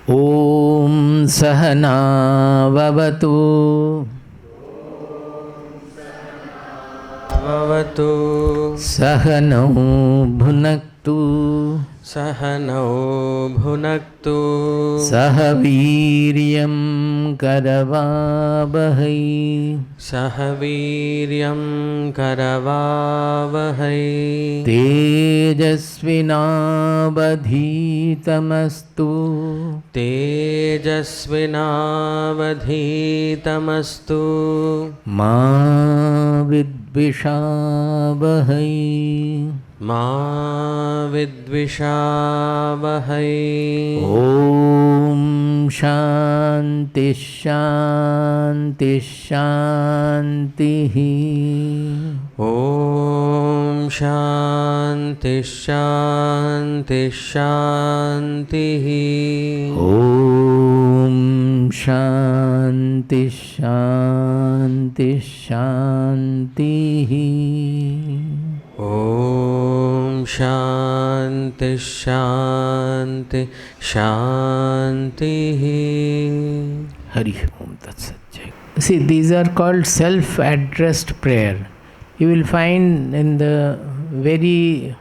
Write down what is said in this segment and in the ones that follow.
Om Sahana Vavatu Sahanau Bhunaktu Sahaviryam Karavavahai Tejasvinavadhitamastu Ma Vidvishavahai Om Shanti Shanti Shanti Om Shanti Shanti Shanti Om Shanti Shanti Shanti Om Shanti Shanti Shanti. Hari Om Tat Sat. See, these are called self-addressed prayer. You will find in the very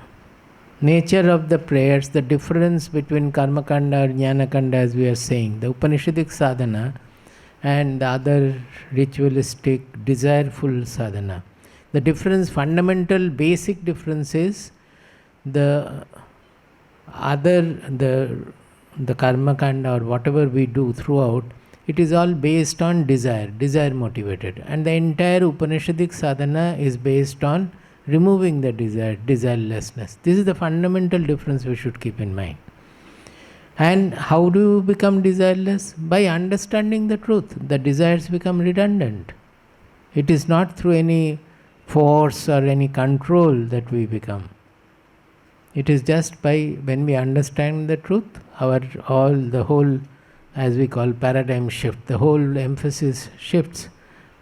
nature of the prayers the difference between Karma Kanda or Jnana Kanda, as we are saying, the Upanishadic sadhana and the other ritualistic, desireful sadhana. The difference, fundamental, basic difference is the Karma Kanda or whatever we do throughout, it is all based on desire motivated. And the entire Upanishadic sadhana is based on removing the desire, desirelessness. This is the fundamental difference we should keep in mind. And how do you become desireless? By understanding the truth. The desires become redundant. It is not through any force or any control that we become. It is just by when we understand the truth, the whole, as we call, paradigm shift, the whole emphasis shifts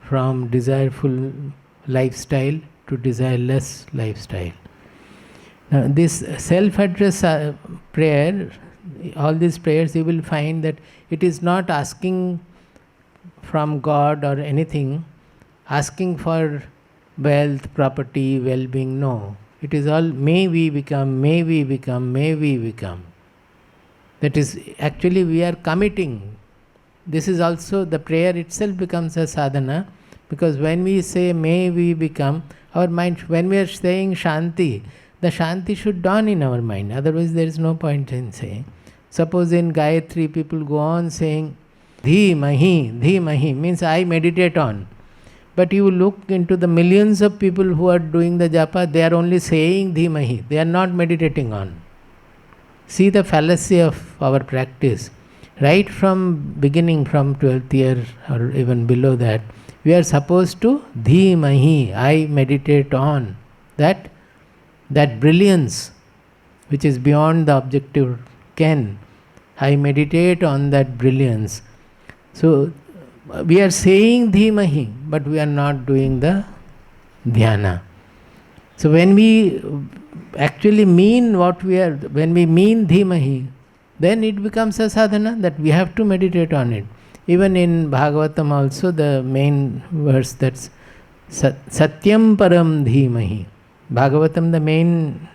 from desireful lifestyle to desireless lifestyle. Now, this self-address prayer, all these prayers, you will find that it is not asking from God or anything, asking for wealth, property, well-being. No. It is all may we become, may we become, may we become. That is, actually we are committing. This is also, the prayer itself becomes a sadhana, because when we say may we become, our mind, when we are saying Shanti, the Shanti should dawn in our mind, otherwise there is no point in saying. Suppose in Gayatri people go on saying Dhimahi, Dhimahi means I meditate on. But you look into the millions of people who are doing the japa, they are only saying Dhimahi, they are not meditating on. See the fallacy of our practice. Right from beginning, from 12th year or even below that, we are supposed to Dhimahi, I meditate on. That brilliance which is beyond the objective ken, I meditate on that brilliance. So we are saying Dhimahi, but we are not doing the dhyana. So when we actually mean what we are, when we mean Dhimahi, then it becomes a sadhana that we have to meditate on it. Even in Bhagavatam also, the main verse, that's Satyam Param Dhimahi. Bhagavatam, the main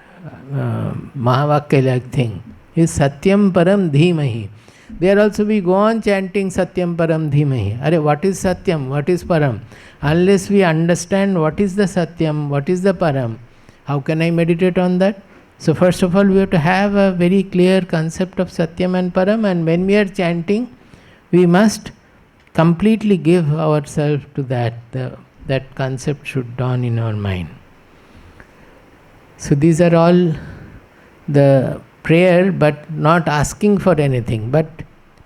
Mahavakya-like thing is Satyam Param Dhimahi. There also we go on chanting Satyam Param Dhimahi. Are, what is Satyam? What is Param? Unless we understand what is the Satyam, what is the Param, how can I meditate on that? So first of all, we have to have a very clear concept of Satyam and Param, and when we are chanting, we must completely give ourselves to that. That concept should dawn in our mind. So these are all the prayer, but not asking for anything, but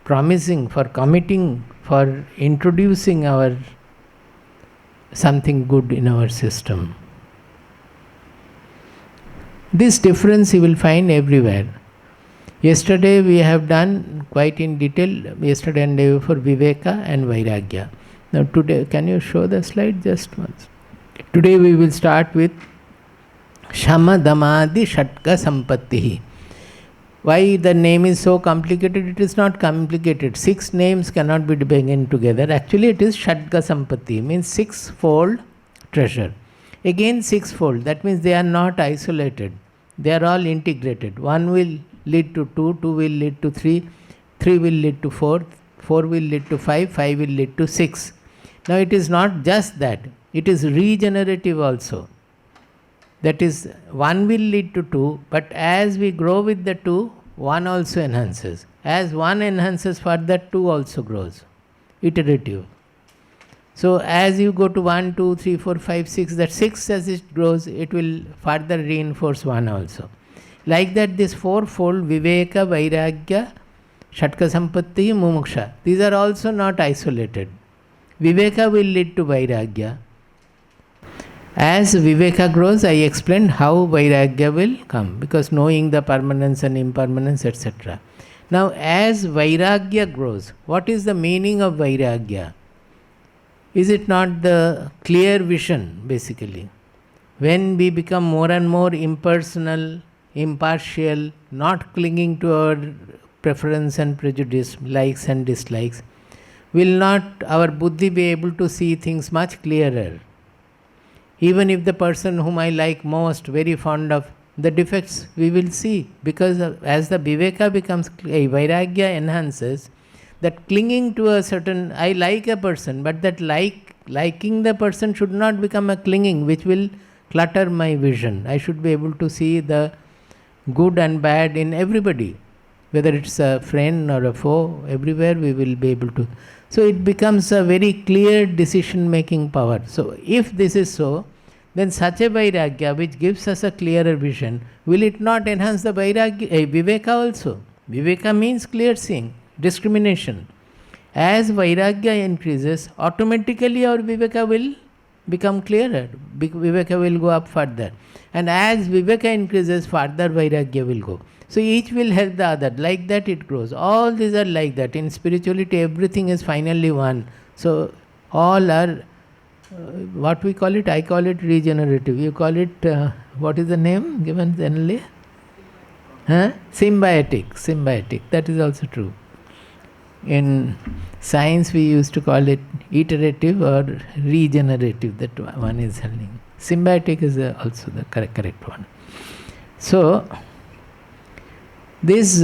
promising, for committing, for introducing our something good in our system. This difference you will find everywhere. Yesterday we have done quite in detail, yesterday and day before, Viveka and Vairagya. Now today, can you show the slide just once? Today we will start with Shama Damadi Shatka Sampattih. Why the name is so complicated? It is not complicated. 6 names cannot be begun together. Actually, it is Sampatti, means sixfold treasure. Again, sixfold. That means they are not isolated. They are all integrated. 1 will lead to 2, 2 will lead to 3, 3 will lead to 4, 4 will lead to 5, 5 will lead to 6. Now, it is not just that. It is regenerative also. That is, 1 will lead to 2, but as we grow with the 2, 1 also enhances. As 1 enhances further, 2 also grows. Iterative. So, as you go to 1, 2, 3, 4, 5, 6, that 6 as it grows, it will further reinforce 1 also. Like that, this fourfold, Viveka, Vairagya, Shat-Sampattih, Mumuksha, these are also not isolated. Viveka will lead to Vairagya. As Viveka grows, I explained how Vairagya will come, because knowing the permanence and impermanence, etc. Now, as Vairagya grows, what is the meaning of Vairagya? Is it not the clear vision, basically? When we become more and more impersonal, impartial, not clinging to our preference and prejudice, likes and dislikes, will not our buddhi be able to see things much clearer? Even if the person whom I like most, very fond of, the defects we will see, because as the Viveka becomes, Vairagya enhances, that clinging to a certain, I like a person, but that liking the person should not become a clinging which will clutter my vision. I should be able to see the good and bad in everybody, whether it's a friend or a foe, everywhere we will be able to. So it becomes a very clear decision making power. So if this is so, then such a Vairagya which gives us a clearer vision, will it not enhance the Vairagya, Viveka also? Viveka means clear seeing, discrimination. As Vairagya increases, automatically our Viveka will become clearer. Viveka will go up further. And as Viveka increases, further Vairagya will go. So each will help the other. Like that it grows. All these are like that. In spirituality, everything is finally one. So all are, what we call it? I call it regenerative. You call it, what is the name given generally? Symbiotic. That is also true. In science, we used to call it iterative or regenerative. That one is helping. Symbiotic is also the correct one. So, this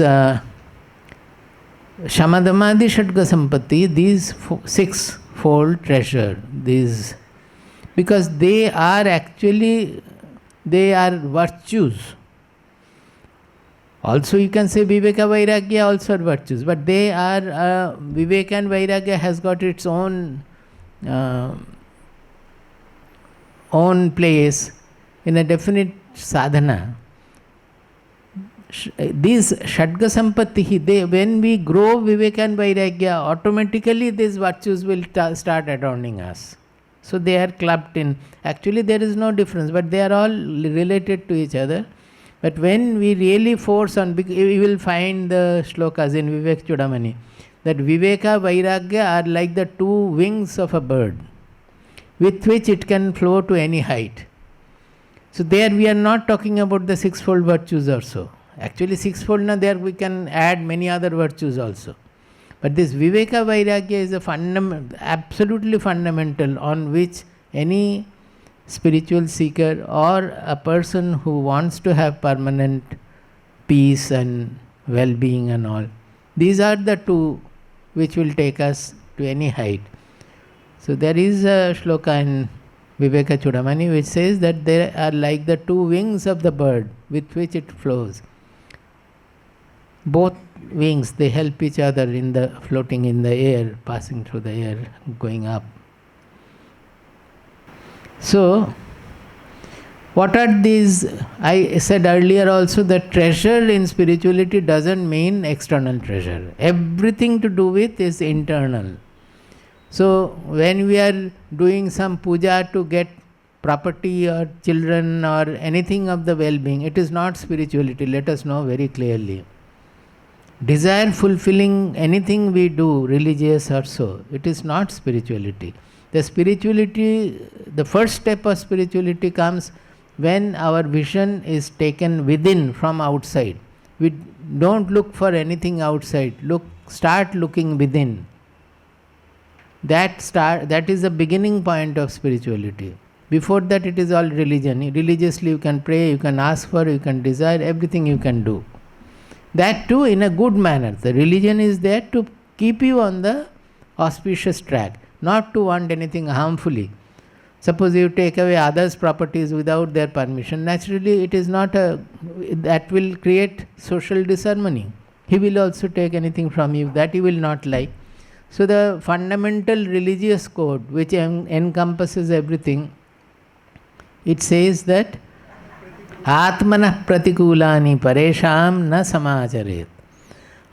Shamadhamadi Shat-Sampattih, these sixfold treasure, these, because they are actually, they are virtues. Also you can say Viveka Vairagya also are virtues, but they are, Viveka and Vairagya has got its own place in a definite sadhana. These Shat-Sampattih, when we grow Viveka and Vairagya, automatically these virtues will start adorning us. So they are clubbed in. Actually there is no difference, but they are all related to each other. But when we really force on, we will find the shlokas in Vivekachoodamani, that Viveka, Vairagya are like the 2 wings of a bird, with which it can flow to any height. So there we are not talking about the sixfold virtues or so. Actually sixfold, now there we can add many other virtues also. But this Viveka Vairagya is a absolutely fundamental, on which any spiritual seeker or a person who wants to have permanent peace and well-being and all, these are the 2 which will take us to any height. So there is a shloka in Vivekachoodamani which says that they are like the 2 wings of the bird with which it flows. Both wings, they help each other in the floating in the air, passing through the air, going up. So, what are these? I said earlier also that treasure in spirituality doesn't mean external treasure. Everything to do with is internal. So, when we are doing some puja to get property or children or anything of the well-being, it is not spirituality. Let us know very clearly. Desire fulfilling anything we do, religious or so, it is not spirituality. The spirituality, the first step of spirituality comes when our vision is taken within from outside. We Don't look for anything outside. Start looking within. That is the beginning point of spirituality. Before that, it is all religion. Religiously, you can pray, you can ask for, you can desire, everything you can do. That too in a good manner. The religion is there to keep you on the auspicious track, not to want anything harmfully. Suppose you take away others' properties without their permission, naturally it is not that will create social disharmony. He will also take anything from you that he will not like. So the fundamental religious code which encompasses everything, it says that Atmanah pratikulani paresham na samacharet.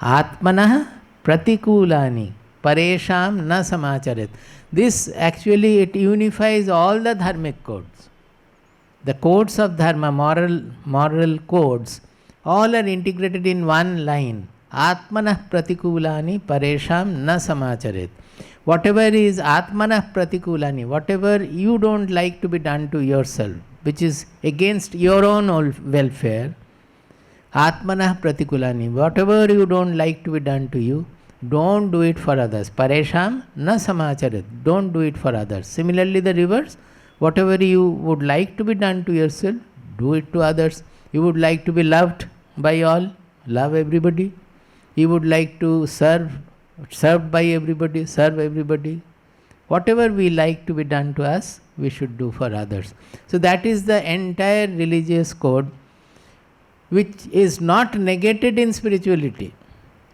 Atmanah pratikulani paresham na samacharet. This actually, it unifies all the dharmic codes. The codes of dharma, moral codes, all are integrated in one line. Atmanah pratikulani paresham na samacharet. Whatever is Atmanah pratikulani, whatever you don't like to be done to yourself, which is against your own welfare, Atmanah pratikulani, whatever you don't like to be done to you, don't do it for others. Paresham na samacharet. Don't do it for others. Similarly, the reverse, whatever you would like to be done to yourself, do it to others. You would like to be loved by all, love everybody. You would like to served by everybody, serve everybody. Whatever we like to be done to us, we should do for others. So that is the entire religious code, which is not negated in spirituality.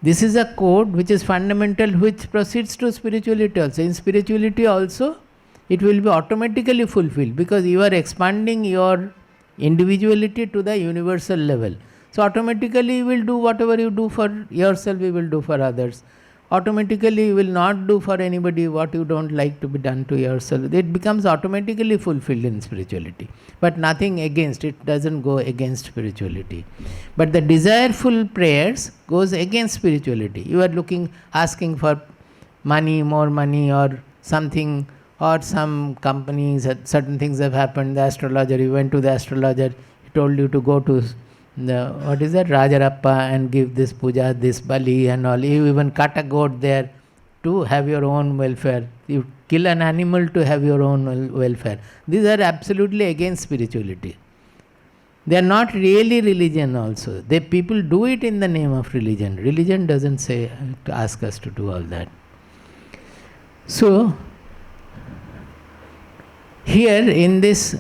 This is a code which is fundamental, which proceeds to spirituality also. In spirituality also, it will be automatically fulfilled because you are expanding your individuality to the universal level. So automatically you will do whatever you do for yourself, you will do for others. Automatically you will not do for anybody what you don't like to be done to yourself. It becomes automatically fulfilled in spirituality. But nothing against, it doesn't go against spirituality. But the desireful prayers goes against spirituality. You are asking for money, more money or something, or some companies, certain things have happened, the astrologer, you went to the astrologer, he told you to go to Rajarappa and give this puja, this bali and all. You even cut a goat there to have your own welfare. You kill an animal to have your own welfare. These are absolutely against spirituality. They are not really religion also. People do it in the name of religion. Religion doesn't say to ask us to do all that. So, here in this,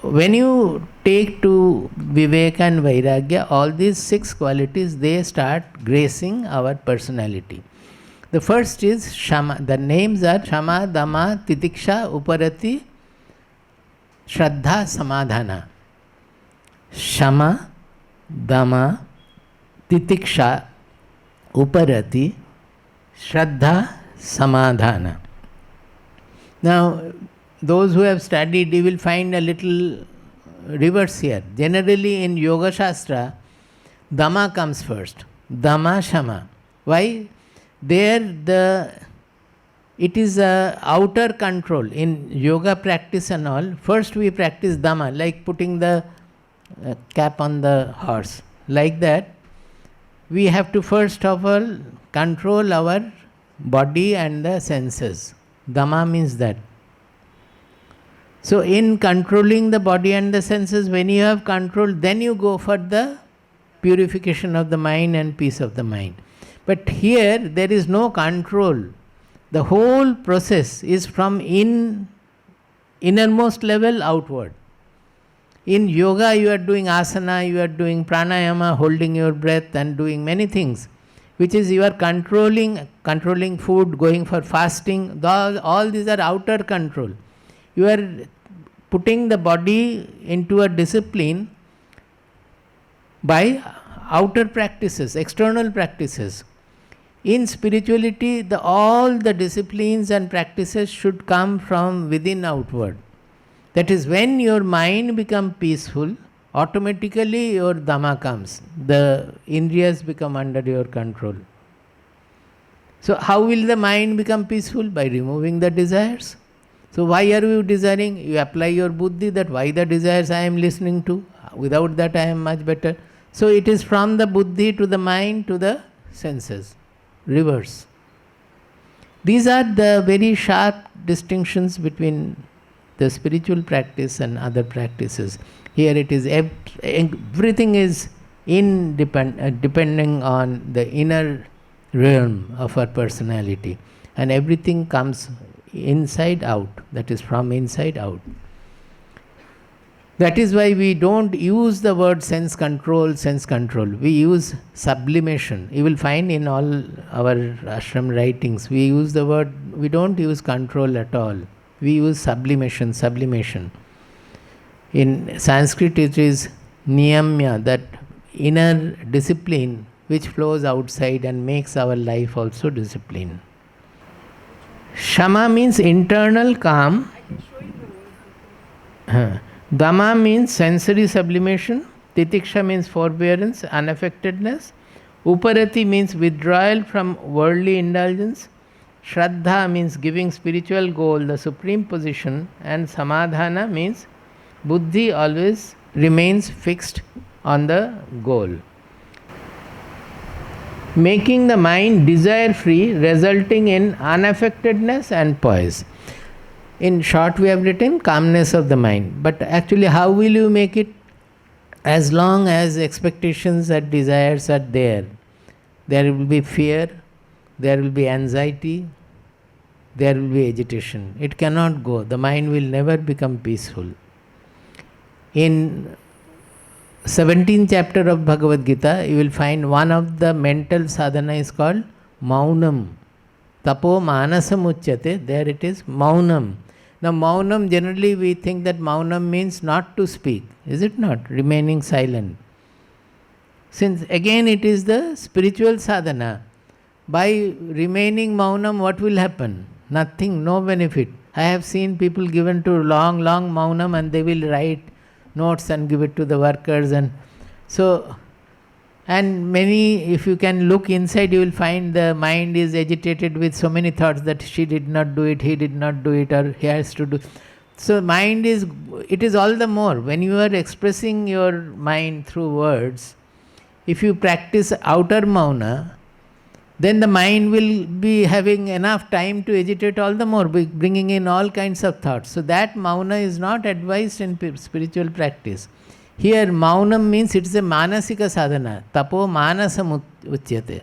when you take to Viveka and Vairagya, all these 6 qualities, they start gracing our personality. The first is Shama. The names are Shama, Dama, Titiksha, Uparati, Shraddha, Samadhana. Shama, Dama, Titiksha, Uparati, Shraddha, Samadhana. Now, those who have studied, you will find a little reverse here. Generally in Yoga Shastra, Dama comes first. Dama, Shama. Why? There it is a outer control. In yoga practice and all, first we practice Dama, like putting the cap on the horse. Like that, we have to first of all control our body and the senses. Dama means that. So in controlling the body and the senses, when you have control, then you go for the purification of the mind and peace of the mind. But here there is no control. The whole process is from innermost level outward. In yoga you are doing asana, you are doing pranayama, holding your breath and doing many things, which is you are controlling food, going for fasting. All these are outer control. You are putting the body into a discipline by outer practices, external practices. In spirituality, all the disciplines and practices should come from within outward. That is, when your mind becomes peaceful, automatically your Dhamma comes. The Indriyas become under your control. So how will the mind become peaceful? By removing the desires. So why are you desiring? You apply your buddhi that why the desires I am listening to. Without that I am much better. So it is from the buddhi to the mind to the senses, reverse. These are the very sharp distinctions between the spiritual practice and other practices. Here it is, everything is depending on the inner realm of our personality, and everything comes inside out, that is from inside out. That is why we don't use the word sense control. We use sublimation. You will find in all our ashram writings, we use the word, we don't use control at all. We use sublimation. In Sanskrit it is niyamya, that inner discipline which flows outside and makes our life also discipline. Shama means internal calm. Dama means sensory sublimation. Titiksha means forbearance, unaffectedness. Uparati means withdrawal from worldly indulgence. Shraddha means giving spiritual goal the supreme position. And Samadhana means buddhi always remains fixed on the goal. Making the mind desire free, resulting in unaffectedness and poise. In short, we have written calmness of the mind. But actually, how will you make it? As long as expectations and desires are there, there will be fear, there will be anxiety, there will be agitation. It cannot go. The mind will never become peaceful. In 17th chapter of Bhagavad Gita, you will find one of the mental sadhana is called maunam. Tapo manasam uchyate. There it is maunam. Now maunam, generally we think that maunam means not to speak. Is it not? Remaining silent. Since again it is the spiritual sadhana. By remaining maunam, what will happen? Nothing, no benefit. I have seen people given to long maunam and they will write notes and give it to the workers, and so, and many, if you can look inside, you will find the mind is agitated with so many thoughts that she did not do it, he did not do it, or he has to do. So mind is, it is all the more when you are expressing your mind through words. If you practice outer mauna, then the mind will be having enough time to agitate all the more, bringing in all kinds of thoughts. So that mauna is not advised in spiritual practice. Here maunam means it is a manasika sadhana. Tapo manasam uchyate.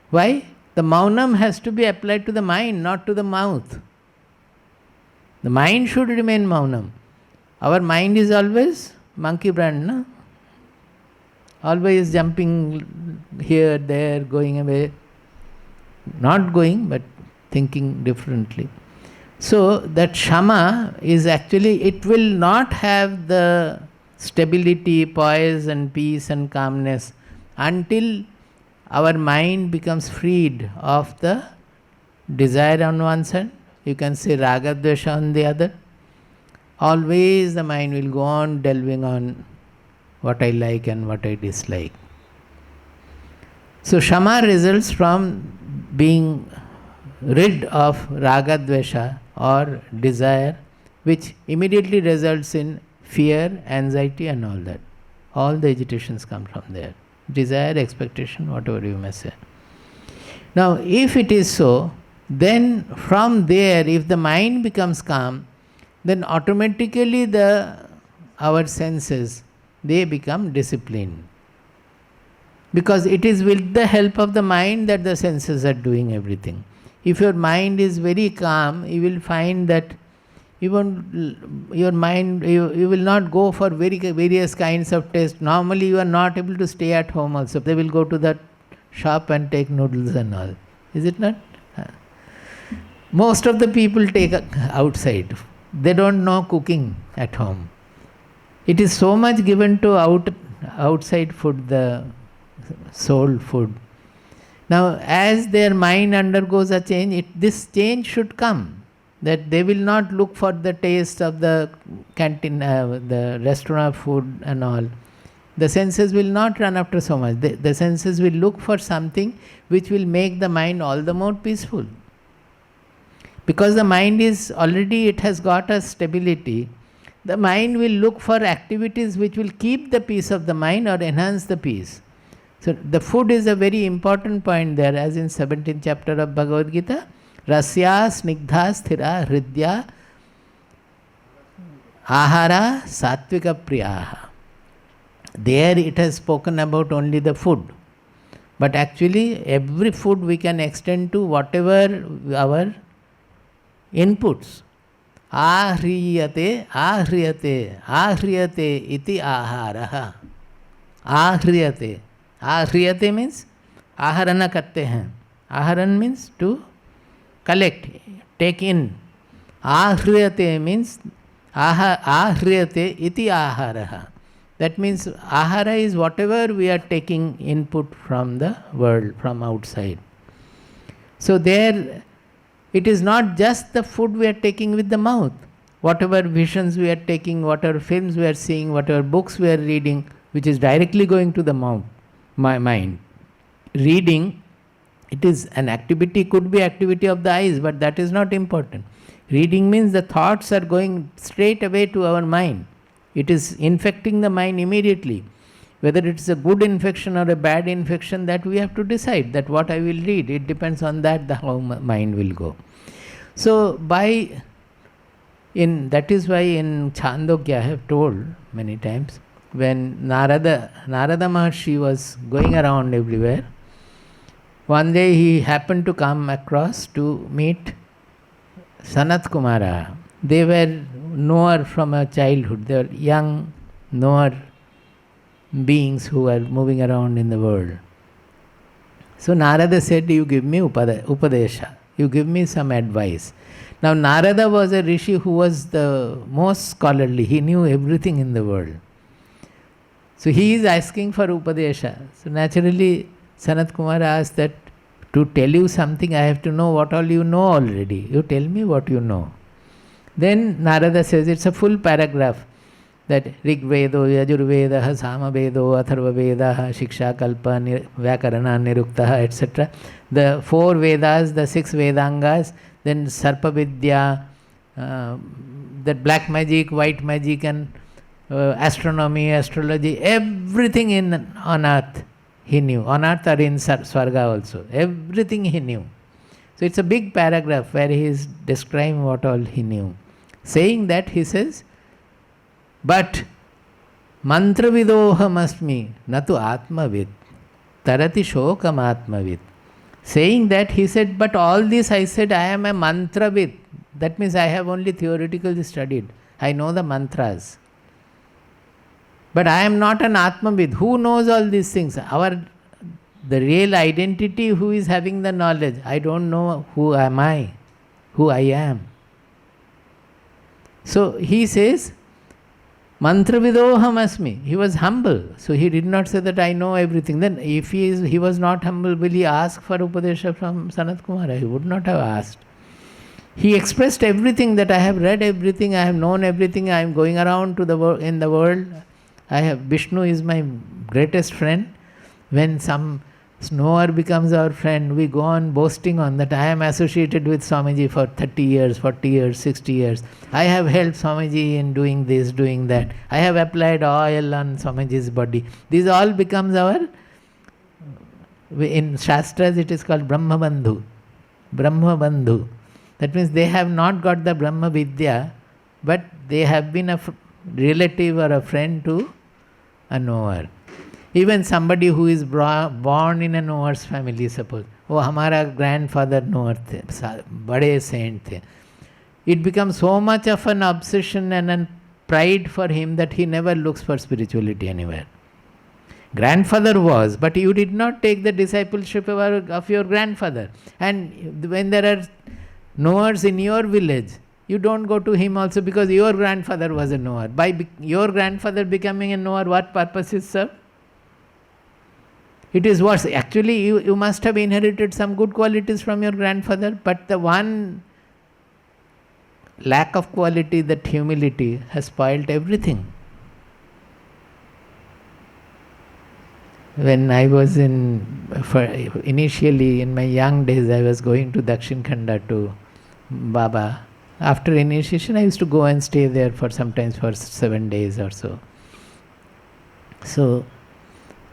Why? The maunam has to be applied to the mind, not to the mouth. The mind should remain maunam. Our mind is always monkey brain, no? Always jumping here, there, going away. Not going, but thinking differently. So that shama is actually, it will not have the stability, poise and peace and calmness until our mind becomes freed of the desire on one side. You can say raga dvesha on the other. Always the mind will go on delving on what I like and what I dislike. So shama results from being rid of raga dvesha or desire, which immediately results in fear, anxiety and all that. All the agitations come from there. Desire, expectation, whatever you may say. Now if it is so, then from there, if the mind becomes calm, then automatically our senses, they become disciplined. Because it is with the help of the mind that the senses are doing everything. If your mind is very calm, you will find that you will not go for various kinds of tests. Normally you are not able to stay at home also. They will go to that shop and take noodles and all. Is it not? Most of the people take outside. They don't know cooking at home. It is so much given to outside food, the soul food. Now as their mind undergoes a change, this change should come, that they will not look for the taste of the canteen, the restaurant food and all. The senses will not run after so much. The senses will look for something which will make the mind all the more peaceful. Because the mind is already, it has got a stability, the mind will look for activities which will keep the peace of the mind or enhance the peace. So the food is a very important point there, as in 17th chapter of Bhagavad Gita. Rasya snigdha sthira hridya ahara satvika priyaha. There it has spoken about only the food. But actually every food we can extend to whatever our inputs. Ahriyate, ahriyate, ahriyate iti aharaha. Ahriyate. Ahriyate means aharana करते हैं. Aharan means to collect, take in. Ahriyate means ahriyate iti aharaha. That means ahara is whatever we are taking input from the world, from outside. So there, it is not just the food we are taking with the mouth. Whatever visions we are taking, whatever films we are seeing, whatever books we are reading, which is directly going to the mouth, my mind. Reading, it is an activity, could be activity of the eyes, but that is not important. Reading means the thoughts are going straight away to our mind. It is infecting the mind immediately. Whether it is a good infection or a bad infection, that we have to decide, that what I will read, it depends on that, how mind will go. So that is why in Chandogya I have told many times, when Narada Maharshi was going around everywhere, one day he happened to come across to meet Sanat Kumara. They were knower from a childhood. They were young knower beings who were moving around in the world. So Narada said, you give me Upadesha, you give me some advice. Now Narada was a rishi who was the most scholarly. He knew everything in the world. So he is asking for Upadesha. So naturally Sanat Kumara asked that, to tell you something I have to know what all you know already. You tell me what you know. Then Narada says, it's a full paragraph, that Rig Vedo, Yajurveda, Samavedo, Atharva Veda, Shiksha, Kalpa, Vyakarana, Nirukta, etc. The 4 Vedas, the 6 Vedangas, then Sarpa Vidya, that black magic, white magic, and astronomy, astrology, everything on earth he knew. On earth or in Swarga also. Everything he knew. So it's a big paragraph where he is describing what all he knew. Saying that, he says, but mantravidoham asmi natu atmavid tarati shokam atmavid. Saying that, he said, but all this I said, I am a mantravid. That means I have only theoretically studied. I know the mantras. But I am not an atmavid. Who knows all these things? The real identity, who is having the knowledge? I don't know who am I, who I am. So he says, mantravidoham asmi. He was humble. So he did not say that I know everything. Then if he was not humble, will he ask for Upadesha from Sanat Kumara? He would not have asked. He expressed everything, that I have read everything, I have known everything, I am going around to in the world. Vishnu is my greatest friend. When some knower becomes our friend, we go on boasting on that I am associated with Swamiji for 30 years, 40 years, 60 years. I have helped Swamiji in doing this, doing that. I have applied oil on Swamiji's body. These all becomes in Shastras it is called Brahma Bandhu. Brahma Bandhu. That means they have not got the Brahma Vidya, but they have been a relative or a friend to a knower. Even somebody who is born in a knower's family, suppose, oh, हमारा grandfather knower थे, बड़े saint थे. It becomes so much of an obsession and a pride for him that he never looks for spirituality anywhere. Grandfather was, but you did not take the discipleship of your grandfather. And when there are knowers in your village, you don't go to him also because your grandfather was a knower. By your grandfather becoming a knower, what purpose is served? It is worse. Actually, you must have inherited some good qualities from your grandfather, but the one lack of quality, that humility, has spoiled everything. When I was initially in my young days, I was going to Dakshin Khanda to Baba After initiation, I used to go and stay there for sometimes for 7 days or so. So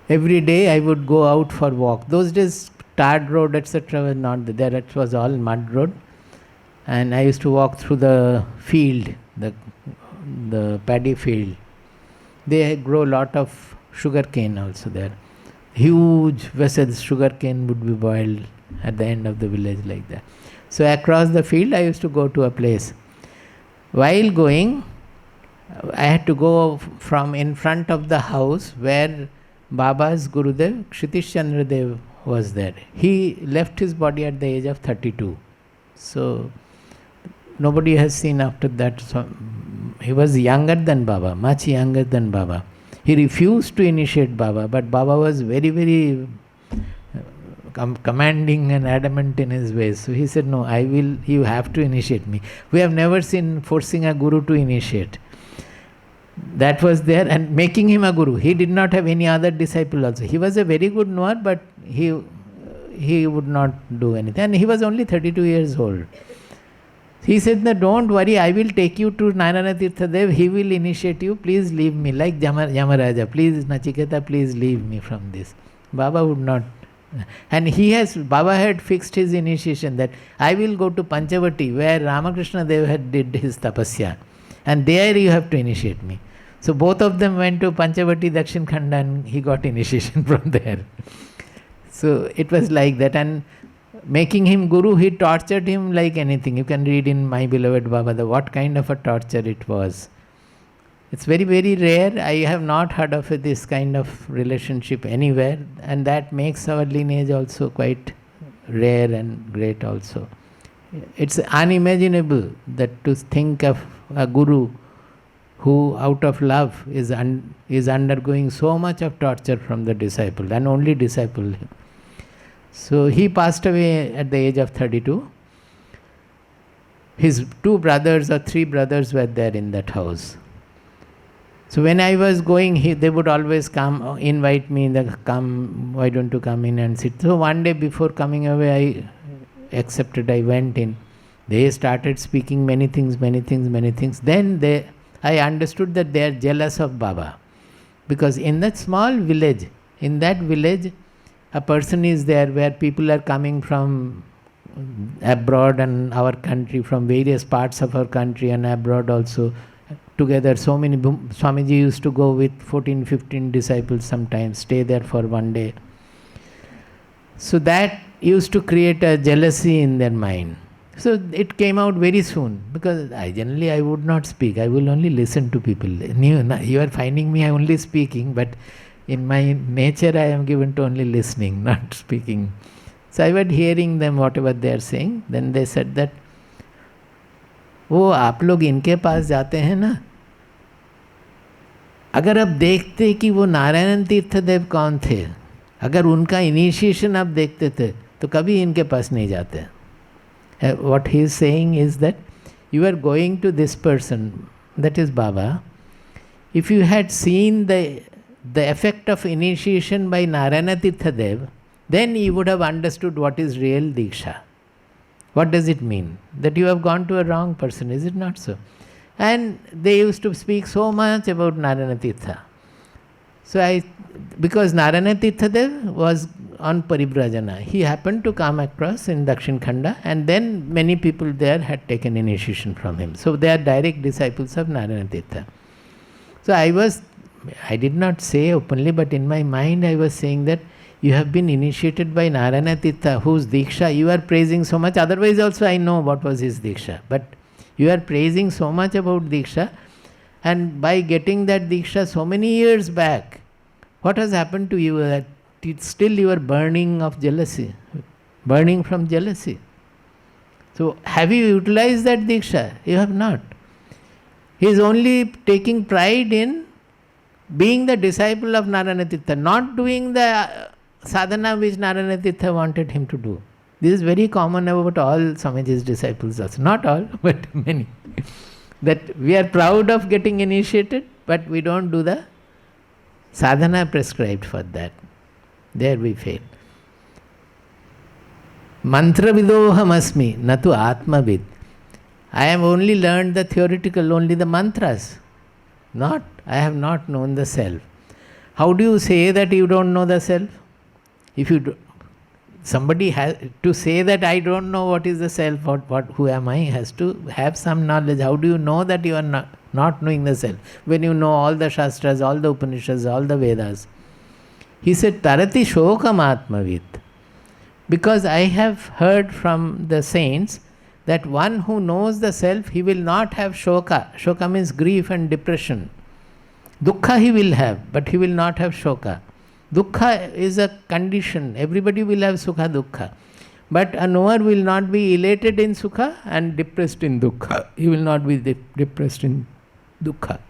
every day I would go out for walk. Those days tarred road etc. was not there. It was all mud road, and I used to walk through the field, the paddy field. They grow a lot of sugar cane also there. Huge vessels, sugar cane would be boiled at the end of the village like that. So across the field I used to go to a place. While going, I had to go from in front of the house where Baba's Gurudev, Kshitish Chandra Dev, was there. He left his body at the age of 32. So nobody has seen after that. So he was younger than Baba, much younger than Baba. He refused to initiate Baba, but Baba was very, very commanding and adamant in his ways. So he said, no, you have to initiate me. We have never seen forcing a guru to initiate. That was there, and making him a guru. He did not have any other disciple also. He was a very good knower, but he would not do anything. And he was only 32 years old. He said, no, don't worry, I will take you to Narayana Tirtha Dev. He will initiate you. Please leave me. Like Yamaraja, please, Nachiketa, please leave me from this. Baba would not. And Baba had fixed his initiation that I will go to Panchavati where Ramakrishna Dev had did his tapasya. And there you have to initiate me. So both of them went to Panchavati, Dakshin Khanda, and he got initiation from there. So it was like that. And making him guru, he tortured him like anything. You can read in My Beloved Baba what kind of a torture it was. It's very, very rare. I have not heard of this kind of relationship anywhere, and that makes our lineage also quite rare and great also. It's unimaginable that to think of a guru who out of love is undergoing so much of torture from the disciple, and only disciple. So he passed away at the age of 32. His 2 brothers or 3 brothers were there in that house. So when I was going, they would always come, invite me, come, why don't you come in and sit. So one day before coming away, I accepted, I went in. They started speaking many things. Then I understood that they are jealous of Baba. Because in that small village, a person is there where people are coming from abroad and our country, from various parts of our country and abroad also. Together, so many, Swamiji used to go with 14, 15 disciples sometimes, stay there for one day. So that used to create a jealousy in their mind. So it came out very soon, because I would not speak, I will only listen to people. You are finding me only speaking, but in my nature I am given to only listening, not speaking. So I was hearing them, whatever they are saying. Then they said that, वो आप लोग इनके पास जाते हैं ना, अगर आप देखते कि वो नारायण तीर्थ देव कौन थे, अगर उनका इनिशिएशन आप देखते थे तो कभी इनके पास नहीं जाते. What he is saying is that you are going to this person, that is Baba. If you had seen the effect of initiation by Narayana Tirtha Dev, then you would have understood what is real Diksha. What does it mean? That you have gone to a wrong person, is it not so? And they used to speak so much about Narayana Tirtha. So because Narayana Tirtha Dev was on Paribrajana, he happened to come across in Dakshin Khanda, and then many people there had taken initiation from him. So they are direct disciples of Narayana Tirtha. So I did not say openly, but in my mind I was saying that you have been initiated by Narayana Tirtha, whose Diksha you are praising so much. Otherwise also I know what was his Diksha. But you are praising so much about Diksha, and by getting that Diksha so many years back, what has happened to you? That still you are burning of jealousy, burning from jealousy. So have you utilized that Diksha? You have not. He is only taking pride in being the disciple of Narayana Tirtha, not doing the sadhana which Narayana Tirtha wanted him to do. This is very common about all Swamiji's disciples also. Not all, but many. That we are proud of getting initiated, but we don't do the sadhana prescribed for that. There we fail. Mantra vidoham asmi, natu atmavid. I have only learned the theoretical, only the mantras. I have not known the self. How do you say that you don't know the self? If you do, somebody has to say that I don't know what is the self, who am I, has to have some knowledge. How do you know that you are not knowing the self? When you know all the Shastras, all the Upanishads, all the Vedas. He said, Tarati Shokam Atmavit. Because I have heard from the saints that one who knows the self, he will not have shoka. Shoka means grief and depression. Dukkha he will have, but he will not have shoka. Dukkha is a condition. Everybody will have sukha, dukkha. But a knower will not be elated in sukha and depressed in dukkha. He will not be depressed in dukkha.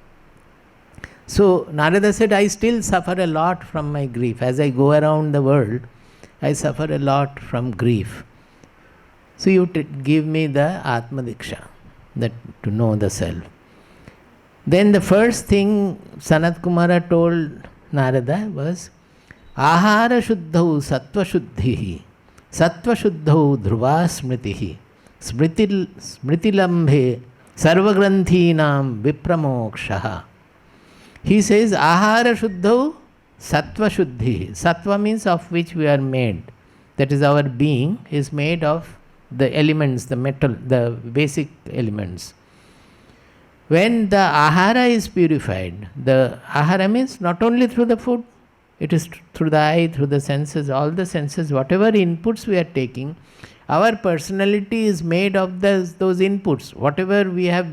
So Narada said, I still suffer a lot from my grief. As I go around the world, I suffer a lot from grief. So you give me the Atma Diksha, that to know the self. Then the first thing Sanat Kumara told Narada was, Ahara Shuddhau Sattva Shuddhihi Sattva Shuddhau Dhruva Smritihi Smritilambhe Sarvagranthīnām Vipramokshaha. He says, Ahara Shuddhau Sattva Shuddhi. Sattva means of which we are made. That is, our being is made of the elements, the metal, the basic elements. When the ahara is purified, the ahara means not only through the food, it is through the eye, through the senses, all the senses, whatever inputs we are taking, our personality is made of those inputs. Whatever we have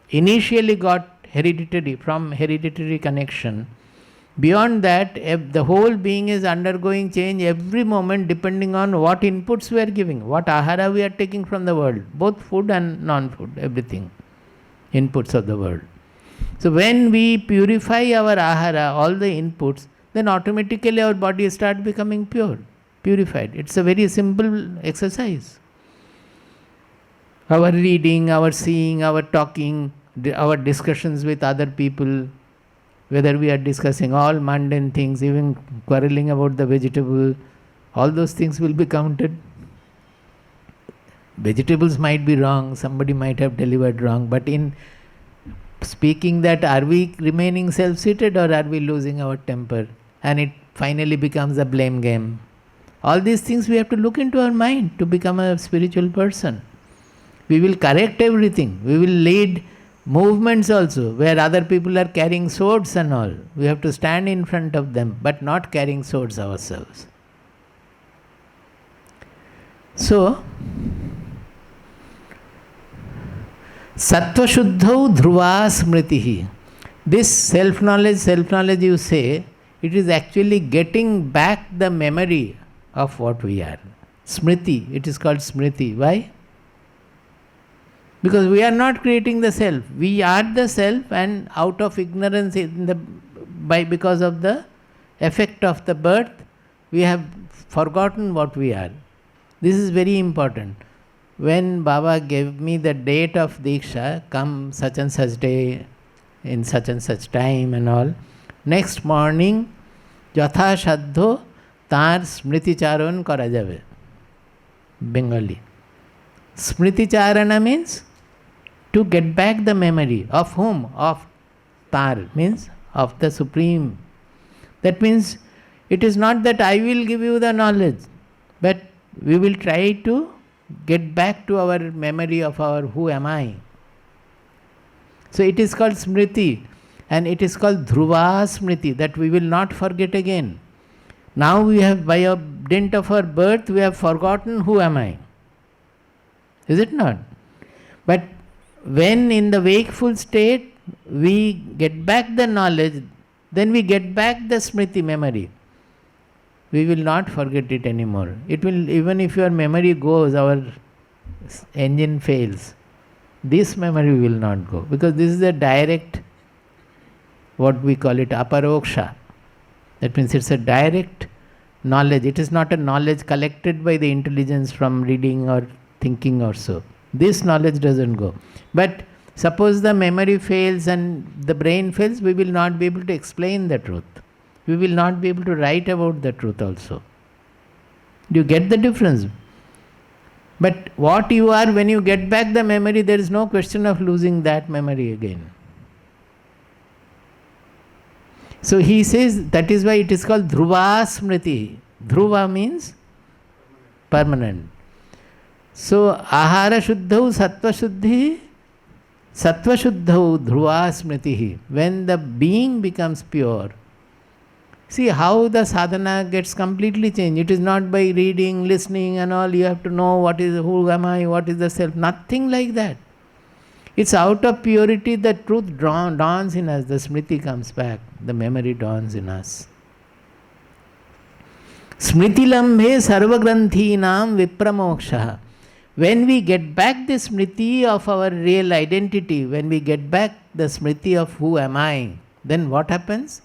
initially got hereditary, from hereditary connection, beyond that, the whole being is undergoing change every moment depending on what inputs we are giving, what ahara we are taking from the world, both food and non-food, everything, inputs of the world. So when we purify our ahara, all the inputs, then automatically our body starts becoming purified. It's a very simple exercise. Our reading, our seeing, our talking, our discussions with other people, whether we are discussing all mundane things, even quarreling about the vegetable, all those things will be counted. Vegetables might be wrong, somebody might have delivered wrong, but in speaking that, are we remaining self-seated or are we losing our temper? And it finally becomes a blame game. All these things we have to look into our mind to become a spiritual person. We will correct everything. We will lead movements also, where other people are carrying swords and all. We have to stand in front of them, but not carrying swords ourselves. So, Sattva Shuddhau Dhruva Smritihi. This self-knowledge you say, it is actually getting back the memory of what we are. Smriti, it is called Smriti. Why? Because we are not creating the self. We are the self, and out of ignorance because of the effect of the birth, we have forgotten what we are. This is very important. When Baba gave me the date of Diksha, come such and such day, in such and such time and all, next morning, Jatha Shaddho Tar Smriti Charan kara jabe. Bengali. Smriti Charana means to get back the memory. Of whom? Of Tar, means of the Supreme. That means it is not that I will give you the knowledge, but we will try to get back to our memory of our who am I. So it is called Smriti, and it is called Dhruva Smriti, that we will not forget again. Now we have, by a dint of our birth, we have forgotten who am I. Is it not? But when in the wakeful state we get back the knowledge, then we get back the Smriti memory. We will not forget it anymore. It will, even if your memory goes, our engine fails, this memory will not go, because this is a direct, what we call it, aparoksha. That means it's a direct knowledge. It is not a knowledge collected by the intelligence from reading or thinking or so. This knowledge doesn't go. But suppose the memory fails and the brain fails, we will not be able to explain the truth. We will not be able to write about the truth also. Do you get the difference? But what you are, when you get back the memory, there is no question of losing that memory again. So he says that is why it is called Dhruva Smriti. Dhruva means permanent. So Ahara Shuddhau Sattva Shuddhi, Sattva Shuddhau Dhruva Smriti. When the being becomes pure, see how the sadhana gets completely changed. It is not by reading, listening and all. You have to know what is, who am I, what is the self. Nothing like that. It's out of purity the truth dawns in us. The smriti comes back. The memory dawns in us. Smriti lambhe sarvagranthīnām vipramoksha. When we get back the smriti of our real identity, when we get back the smriti of who am I, then what happens?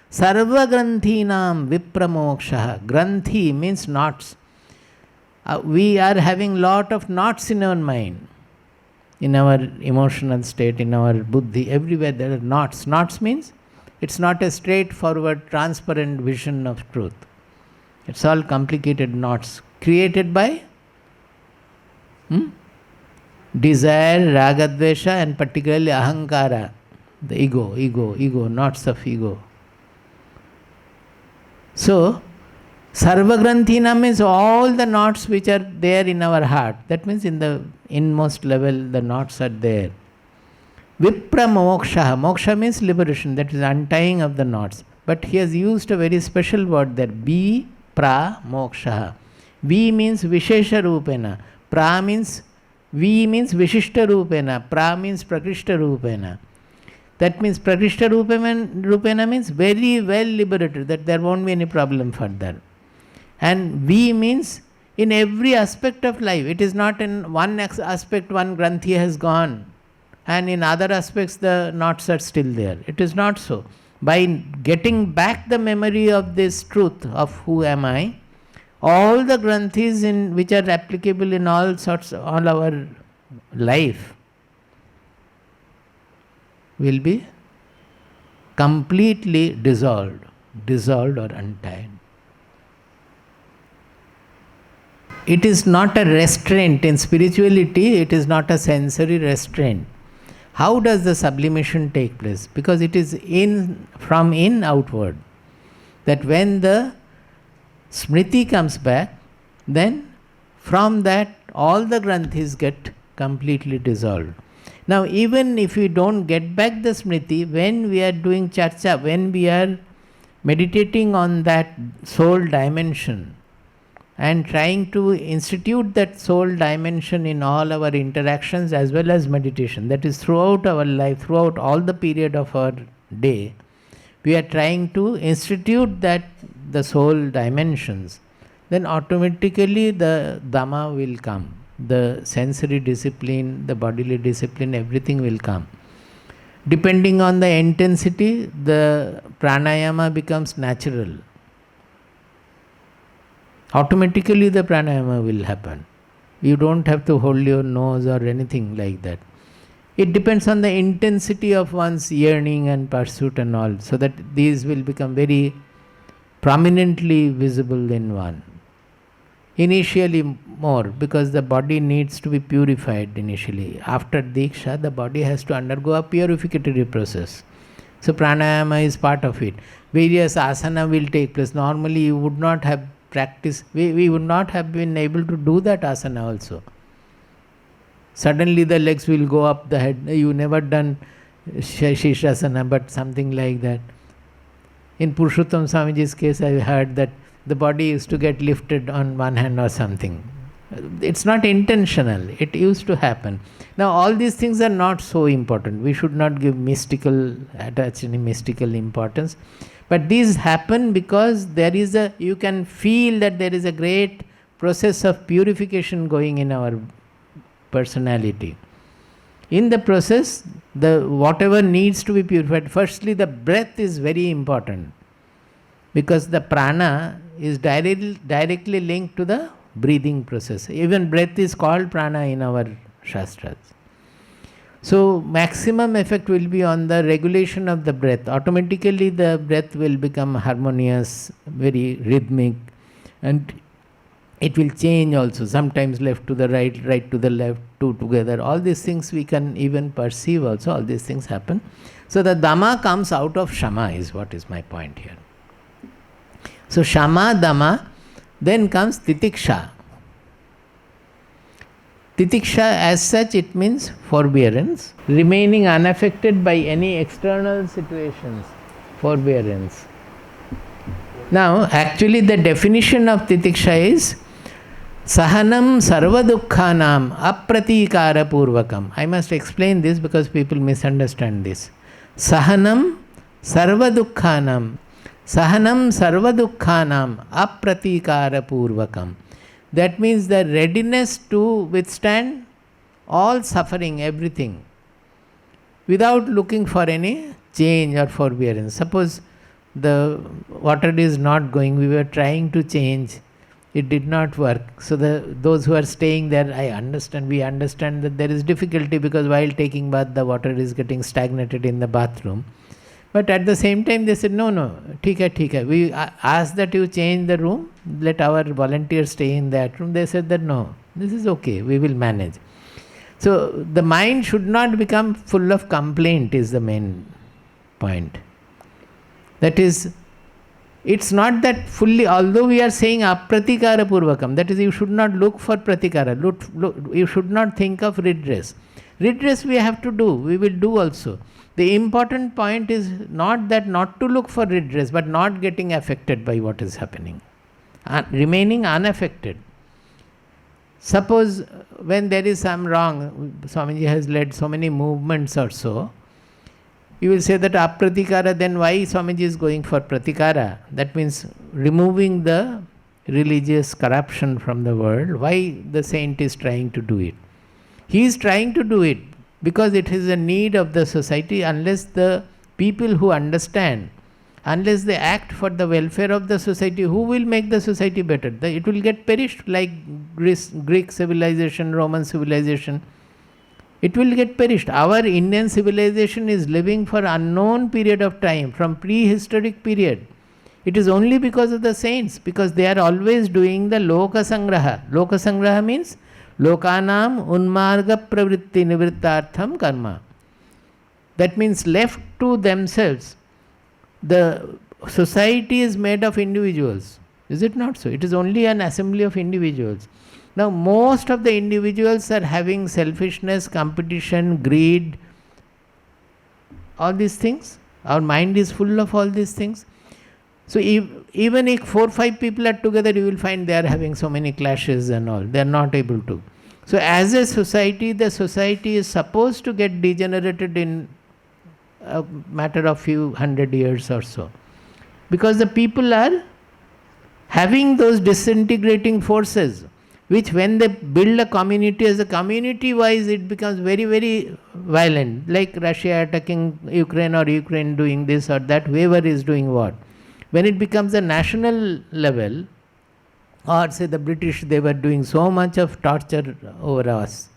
Sarvagranthīnām vipramoksha. Granthi means knots. We are having lot of knots in our mind, in our emotional state, in our buddhi, everywhere there are knots. Knots means it's not a straightforward, transparent vision of truth. It's all complicated knots created by desire, ragadvesha, and particularly ahankara, the ego, knots of ego. So, sarvagranthina means all the knots which are there in our heart. That means in the inmost level, the knots are there. Vipra moksha. Moksha means liberation, that is untying of the knots. But he has used a very special word there. Bi pra moksha. Vi means vishesha rupena. Pra means, Vi means vishishta rupena. Pra means prakrishta rupena. That means prakrishta rupena means very well liberated, that there won't be any problem further. And Vi means in every aspect of life. It is not in one aspect one granthi has gone and in other aspects the knots are still there. It is not so. By getting back the memory of this truth of who am I, all the granthis which are applicable in all our life will be completely dissolved or untied. It is not a restraint. In spirituality, it is not a sensory restraint. How does the sublimation take place? Because it is from in outward. That when the smriti comes back, then from that all the granthis get completely dissolved. Now even if we don't get back the smriti, when we are doing charcha, when we are meditating on that soul dimension and trying to institute that soul dimension in all our interactions as well as meditation, that is throughout our life, throughout all the period of our day, we are trying to institute that the soul dimensions, then automatically the Dhamma will come. The sensory discipline, the bodily discipline, everything will come. Depending on the intensity, the pranayama becomes natural. Automatically the pranayama will happen. You don't have to hold your nose or anything like that. It depends on the intensity of one's yearning and pursuit and all, so that these will become very prominently visible in one. Initially more, because the body needs to be purified initially. After Diksha, the body has to undergo a purificatory process. So pranayama is part of it. Various asana will take place. Normally you would not have practiced, we would not have been able to do that asana also. Suddenly the legs will go up the head. You never done Shishasana, but something like that. In Purushottam Swamiji's case, I heard that the body used to get lifted on one hand or something. It's not intentional. It used to happen. Now all these things are not so important. We should not attach any mystical importance. But these happen because you can feel that there is a great process of purification going in our personality. In the process, whatever needs to be purified, firstly the breath is very important, because the prana is directly linked to the breathing process. Even breath is called prana in our shastras. So maximum effect will be on the regulation of the breath. Automatically the breath will become harmonious, very rhythmic, and It will change also, sometimes left to the right, right to the left, two together. All these things we can even perceive also, all these things happen. So the Dhamma comes out of Shama is what is my point here. So Shama, Dhamma, then comes Titiksha. Titiksha as such, it means forbearance, remaining unaffected by any external situations, forbearance. Now, actually the definition of Titiksha is Sahanam sarvadukhanam apratikara purvakam. I must explain this because people misunderstand this. Sahanam sarvadukhanam apratikara purvakam. That means the readiness to withstand all suffering, everything, without looking for any change or forbearance. Suppose the water is not going, we were trying to change, it did not work. So those who are staying there, we understand that there is difficulty because while taking bath, the water is getting stagnated in the bathroom. But at the same time, they said, no, thika. We asked that you change the room, let our volunteers stay in that room. They said that no, this is okay, we will manage. So the mind should not become full of complaint is the main point. That is, it's not that fully, although we are saying apratikara purvakam, that is, you should not look for pratikara, you should not think of redress. Redress we have to do, we will do also. The important point is not that not to look for redress, but not getting affected by what is happening. Remaining unaffected. Suppose when there is some wrong, Swamiji has led so many movements or so, you will say that apratikara, then why Swamiji is going for pratikara? That means removing the religious corruption from the world. Why the saint is trying to do it? He is trying to do it because it is a need of the society. Unless the people who understand, unless they act for the welfare of the society, who will make the society better? It will get perished like Greek civilization, Roman civilization. It will get perished. Our Indian civilization is living for unknown period of time, from prehistoric period. It is only because of the saints, because they are always doing the loka sangraha. Loka sangraha means lokanam unmarga pravritti nivrittartham karma. That means left to themselves. The society is made of individuals. Is it not so? It is only an assembly of individuals. Now, most of the individuals are having selfishness, competition, greed, all these things. Our mind is full of all these things. So, even if 4 or 5 people are together, you will find they are having so many clashes and all. They are not able to. So, as a society, the society is supposed to get degenerated in a matter of few hundred years or so. Because the people are having those disintegrating forces, which when they build a community, as a community wise, it becomes very, very violent. Like Russia attacking Ukraine or Ukraine doing this or that, whoever is doing what. When it becomes a national level, or say the British, they were doing so much of torture over us.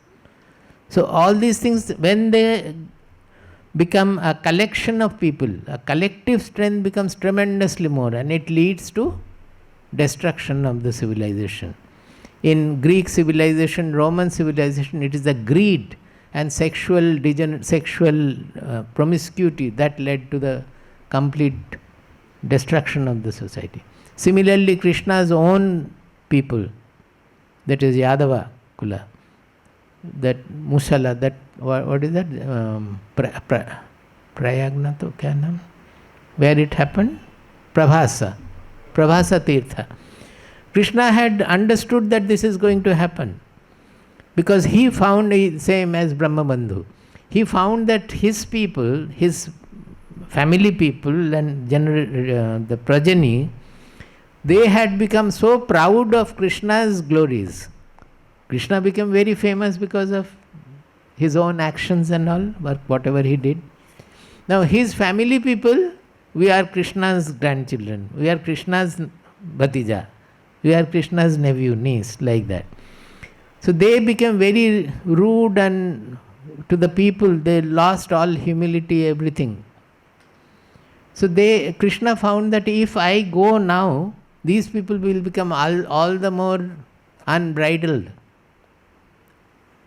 So all these things, when they become a collection of people, a collective strength becomes tremendously more, and it leads to destruction of the civilization. In Greek civilization, Roman civilization, it is the greed and sexual promiscuity that led to the complete destruction of the society. Similarly, Krishna's own people, that is Yadava Kula, that Musala, that what is that? Prayagna to kya naam? Where it happened? Prabhasa Tirtha. Krishna had understood that this is going to happen, because he found, same as Brahmabandhu, he found that his people, his family people and the progeny, they had become so proud of Krishna's glories. Krishna became very famous because of his own actions and all, whatever he did. Now his family people, we are Krishna's grandchildren, we are Krishna's Bhatija, we are Krishna's nephew, niece, like that. So they became very rude, and to the people they lost all humility, everything. So Krishna found that if I go now, these people will become all the more unbridled.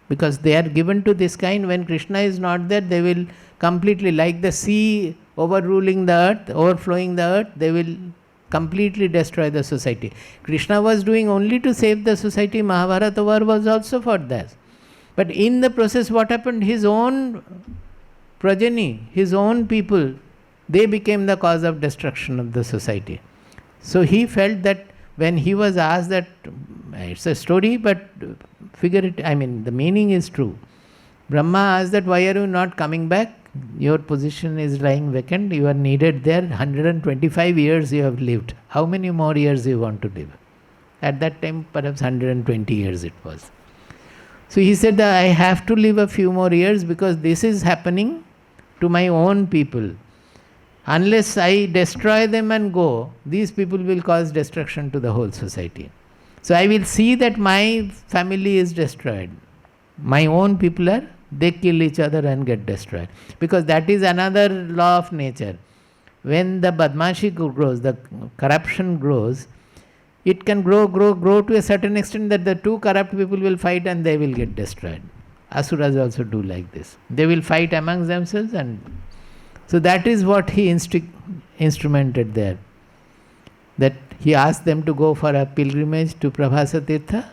Because they are given to this kind, when Krishna is not there, they will completely, like the sea overruling the earth, overflowing the earth, they will completely destroy the society. Krishna was doing only to save the society. Mahabharata war was also for that. But in the process, what happened? His own progeny, his own people, they became the cause of destruction of the society. So he felt that when he was asked that, it's a story, but figure it, the meaning is true. Brahma asked that, why are you not coming back? Your position is lying vacant, you are needed there, 125 years you have lived. How many more years you want to live? At that time, perhaps 120 years it was. So he said that I have to live a few more years because this is happening to my own people. Unless I destroy them and go, these people will cause destruction to the whole society. So I will see that my family is destroyed. My own people they kill each other and get destroyed. Because that is another law of nature. When the badmashi grows, the corruption grows, it can grow to a certain extent that the two corrupt people will fight and they will get destroyed. Asuras also do like this. They will fight amongst themselves, and so that is what he instrumented there. That he asked them to go for a pilgrimage to Prabhasa Tirtha,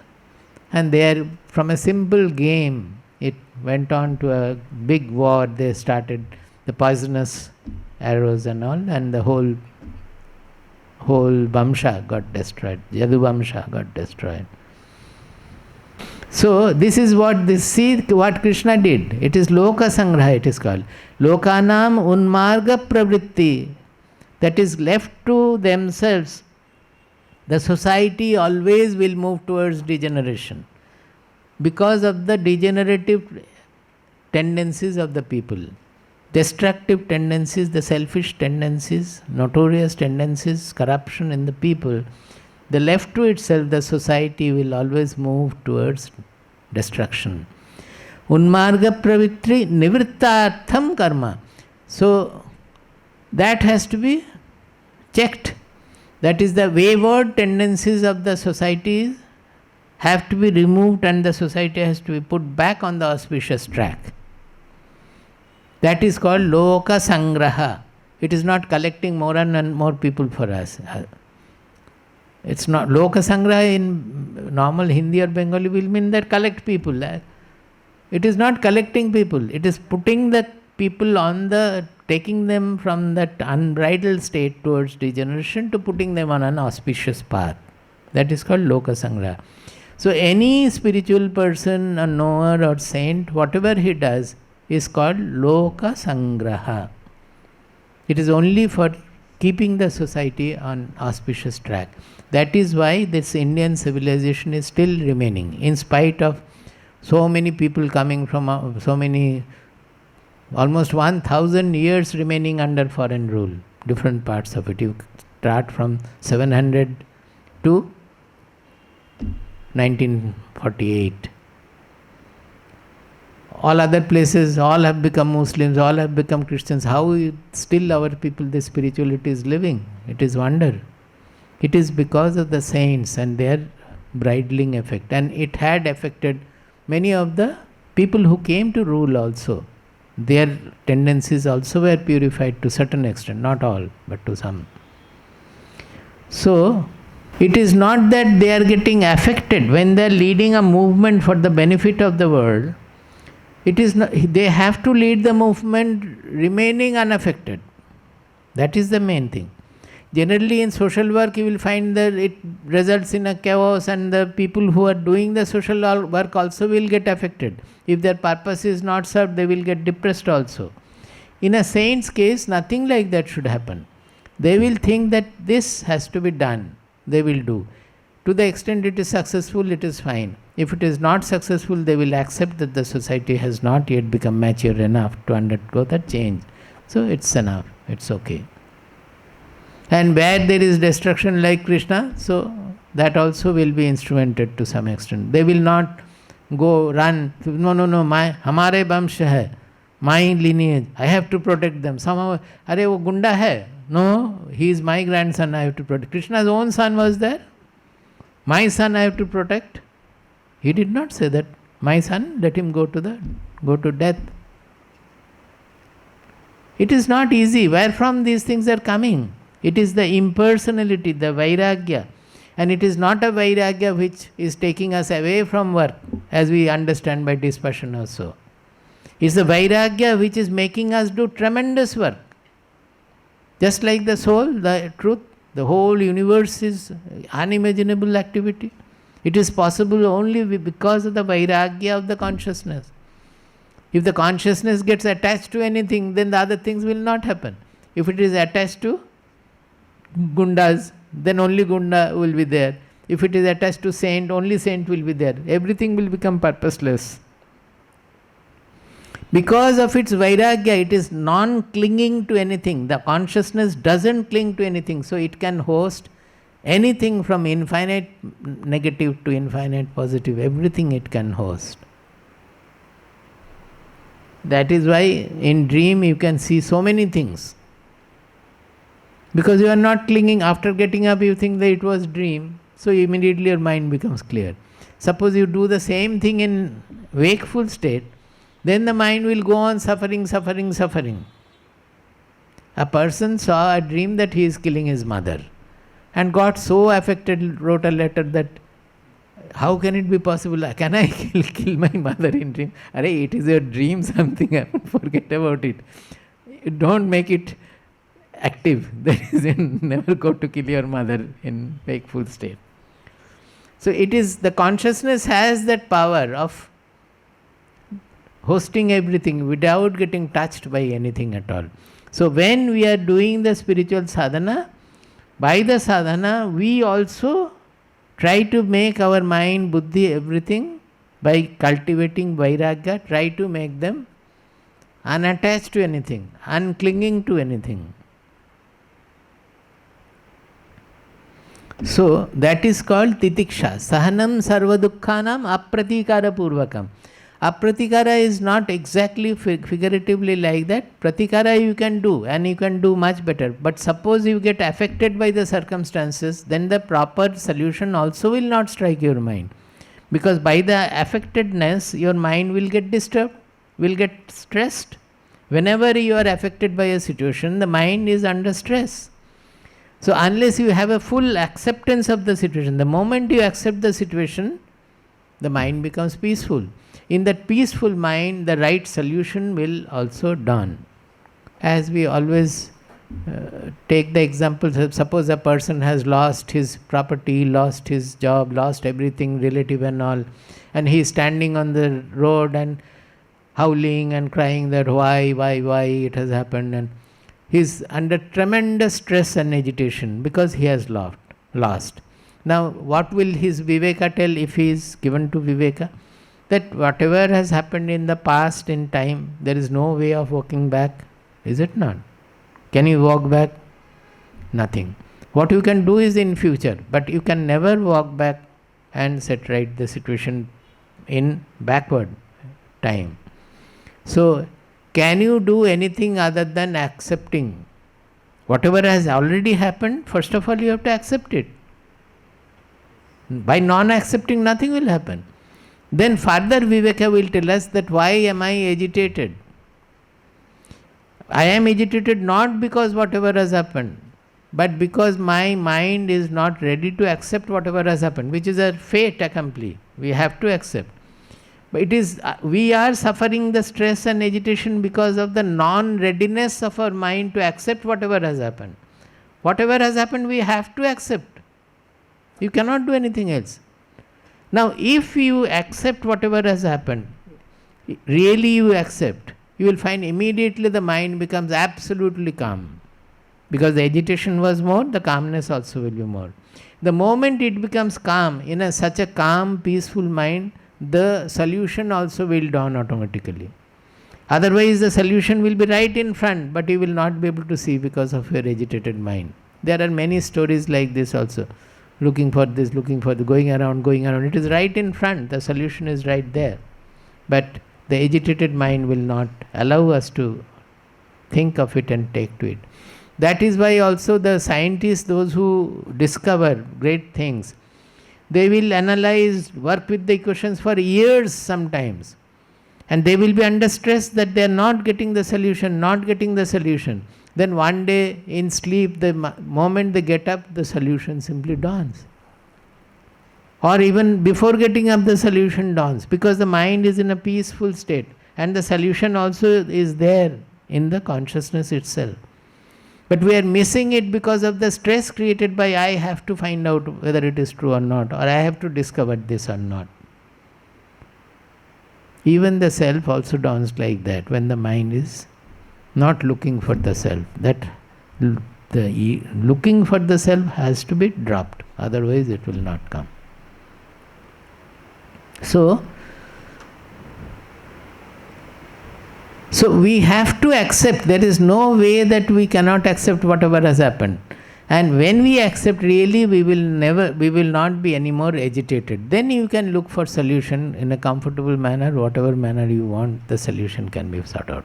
and there from a simple game it went on to a big war. They started the poisonous arrows and all, and the whole Vamsha got destroyed. Yadu Vamsha got destroyed. So this is what what Krishna did. It is Loka Sangraha, it is called. Lokanam Unmarga Pravritti, that is left to themselves. The society always will move towards degeneration because of the degenerative tendencies of the people. Destructive tendencies, the selfish tendencies, notorious tendencies, corruption in the people. The left to itself, the society will always move towards destruction. Unmarga pravitri nivrittartham karma. So that has to be checked. That is, the wayward tendencies of the society have to be removed and the society has to be put back on the auspicious track. That is called Loka Sangraha. It is not collecting more and more people for us. It's not Loka Sangraha in normal Hindi or Bengali will mean that collect people. It is not collecting people. It is putting the people taking them from that unbridled state towards degeneration to putting them on an auspicious path. That is called Loka Sangraha. So any spiritual person, a knower or saint, whatever he does is called Loka Sangraha. It is only for keeping the society on auspicious track. That is why this Indian civilization is still remaining, in spite of so many people coming from almost 1,000 years remaining under foreign rule, different parts of it. You start from 700 to 1948. All other places, all have become Muslims, all have become Christians. How still our people, the spirituality is living? It is wonder. It is because of the saints and their bridling effect. And it had affected many of the people who came to rule also. Their tendencies also were purified to certain extent, not all, but to some. So, it is not that they are getting affected when they are leading a movement for the benefit of the world. It is not, they have to lead the movement remaining unaffected. That is the main thing. Generally in social work you will find that it results in a chaos, and the people who are doing the social work also will get affected. If their purpose is not served, they will get depressed also. In a saint's case, nothing like that should happen. They will think that this has to be done. They will do. To the extent it is successful, it is fine. If it is not successful, they will accept that the society has not yet become mature enough to undergo that change. So it's enough, it's okay. And where there is destruction like Krishna, so that also will be instrumented to some extent. They will not go run, no, hamare vamsha hai, my lineage, I have to protect them. Somehow, are wo gunda hai? No, he is my grandson, I have to protect. Krishna's own son was there. My son I have to protect. He did not say that, my son, let him go to death. It is not easy. Where from these things are coming? It is the impersonality, the Vairagya. And it is not a Vairagya which is taking us away from work, as we understand by discussion also. It's the Vairagya which is making us do tremendous work. Just like the soul, the truth, the whole universe is unimaginable activity. It is possible only because of the Vairagya of the consciousness. If the consciousness gets attached to anything, then the other things will not happen. If it is attached to gundas, then only gunda will be there. If it is attached to saint, only saint will be there. Everything will become purposeless. Because of its Vairagya, it is non-clinging to anything. The consciousness doesn't cling to anything, so it can host anything from infinite negative to infinite positive. Everything it can host. That is why in dream you can see so many things. Because you are not clinging. After getting up you think that it was dream, so immediately your mind becomes clear. Suppose you do the same thing in wakeful state, then the mind will go on suffering. A person saw a dream that he is killing his mother and got so affected, wrote a letter that, how can it be possible? Can I kill my mother in dream? Arey, it is your dream, something happened, forget about it. Don't make it active. That is, never go to kill your mother in wakeful state. So it is, the consciousness has that power of hosting everything without getting touched by anything at all. So when we are doing the spiritual sadhana, by the sadhana we also try to make our mind, buddhi, everything, by cultivating Vairagya, try to make them unattached to anything, unclinging to anything. So that is called Titiksha. Sahanam sarva dukkhanam apratikara purvakam. Apratikara is not exactly figuratively like that. Pratikara you can do, and you can do much better. But suppose you get affected by the circumstances, then the proper solution also will not strike your mind. Because by the affectedness, your mind will get disturbed, will get stressed. Whenever you are affected by a situation, the mind is under stress. So unless you have a full acceptance of the situation, the moment you accept the situation, the mind becomes peaceful. In that peaceful mind, the right solution will also dawn. As we always take the example, suppose a person has lost his property, lost his job, lost everything, relative and all, and he is standing on the road and howling and crying that why it has happened, and he is under tremendous stress and agitation because he has lost. Now what will his Viveka tell if he is given to Viveka? That whatever has happened in the past in time, there is no way of walking back, is it not? Can you walk back? Nothing. What you can do is in future, but you can never walk back and set right the situation in backward time. So, can you do anything other than accepting? Whatever has already happened, first of all you have to accept it. By non-accepting, nothing will happen. Then further Viveka will tell us that why am I agitated? I am agitated not because whatever has happened, but because my mind is not ready to accept whatever has happened, which is a fate accompli. We have to accept. But it is, we are suffering the stress and agitation because of the non-readiness of our mind to accept whatever has happened. Whatever has happened, we have to accept. You cannot do anything else. Now, if you accept whatever has happened, really you accept, you will find immediately the mind becomes absolutely calm. Because the agitation was more, the calmness also will be more. The moment it becomes calm, in such a calm, peaceful mind, the solution also will dawn automatically. Otherwise, the solution will be right in front, but you will not be able to see because of your agitated mind. There are many stories like this also. Looking for this, looking for the, going around. It is right in front. The solution is right there. But the agitated mind will not allow us to think of it and take to it. That is why also the scientists, those who discover great things, They will analyze, work with the equations for years sometimes. And they will be under stress that they are not getting the solution, not getting the solution. Then one day in sleep, the moment they get up, the solution simply dawns. Or even before getting up, the solution dawns, because the mind is in a peaceful state. And the solution also is there in the consciousness itself. But we are missing it because of the stress created by I have to find out whether it is true or not, or I have to discover this or not. Even the self also dawns like that when the mind is not looking for the self. That the looking for the self has to be dropped, otherwise it will not come. So we have to accept. There is no way that we cannot accept whatever has happened. And when we accept, really we will not be any more agitated. Then you can look for solution in a comfortable manner, whatever manner you want, the solution can be sought out.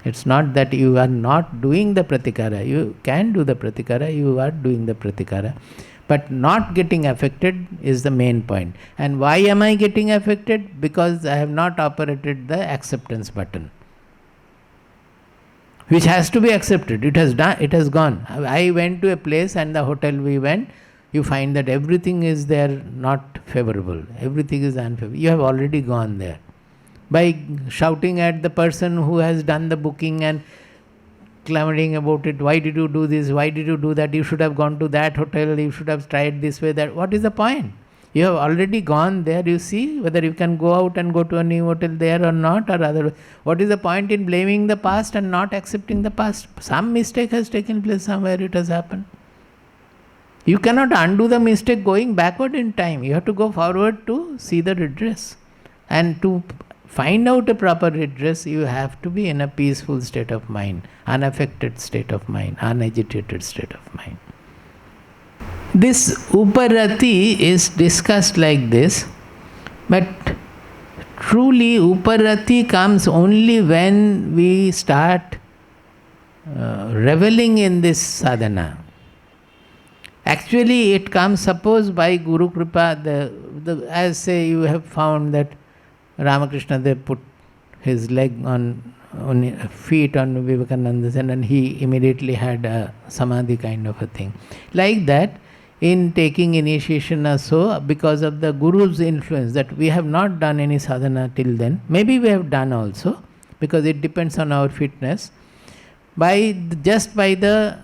It's not that you are not doing the pratikara. You can do the pratikara, you are doing the pratikara. But not getting affected is the main point. And why am I getting affected? Because I have not operated the acceptance button, which has to be accepted. It has done, it has gone. I went to a place, and the hotel we went, you find that everything is there not favorable. Everything is unfavorable. You have already gone there. By shouting at the person who has done the booking and clamoring about it, why did you do this, why did you do that, you should have gone to that hotel, you should have tried this way, that. What is the point? You have already gone there. You see whether you can go out and go to a new hotel there or not, or other. What is the point in blaming the past and not accepting the past? Some mistake has taken place somewhere, it has happened. You cannot undo the mistake going backward in time. You have to go forward to see the redress. And to find out a proper redress, you have to be in a peaceful state of mind, unaffected state of mind, unagitated state of mind. This Uparati is discussed like this, but truly Uparati comes only when we start reveling in this sadhana. Actually it comes, suppose by Guru Kripa, as say you have found that Ramakrishna, they put his leg on feet on Vivekananda's, and he immediately had a samadhi kind of a thing. Like that, in taking initiation or so, because of the Guru's influence, that we have not done any sadhana till then. Maybe we have done also, because it depends on our fitness. Just by the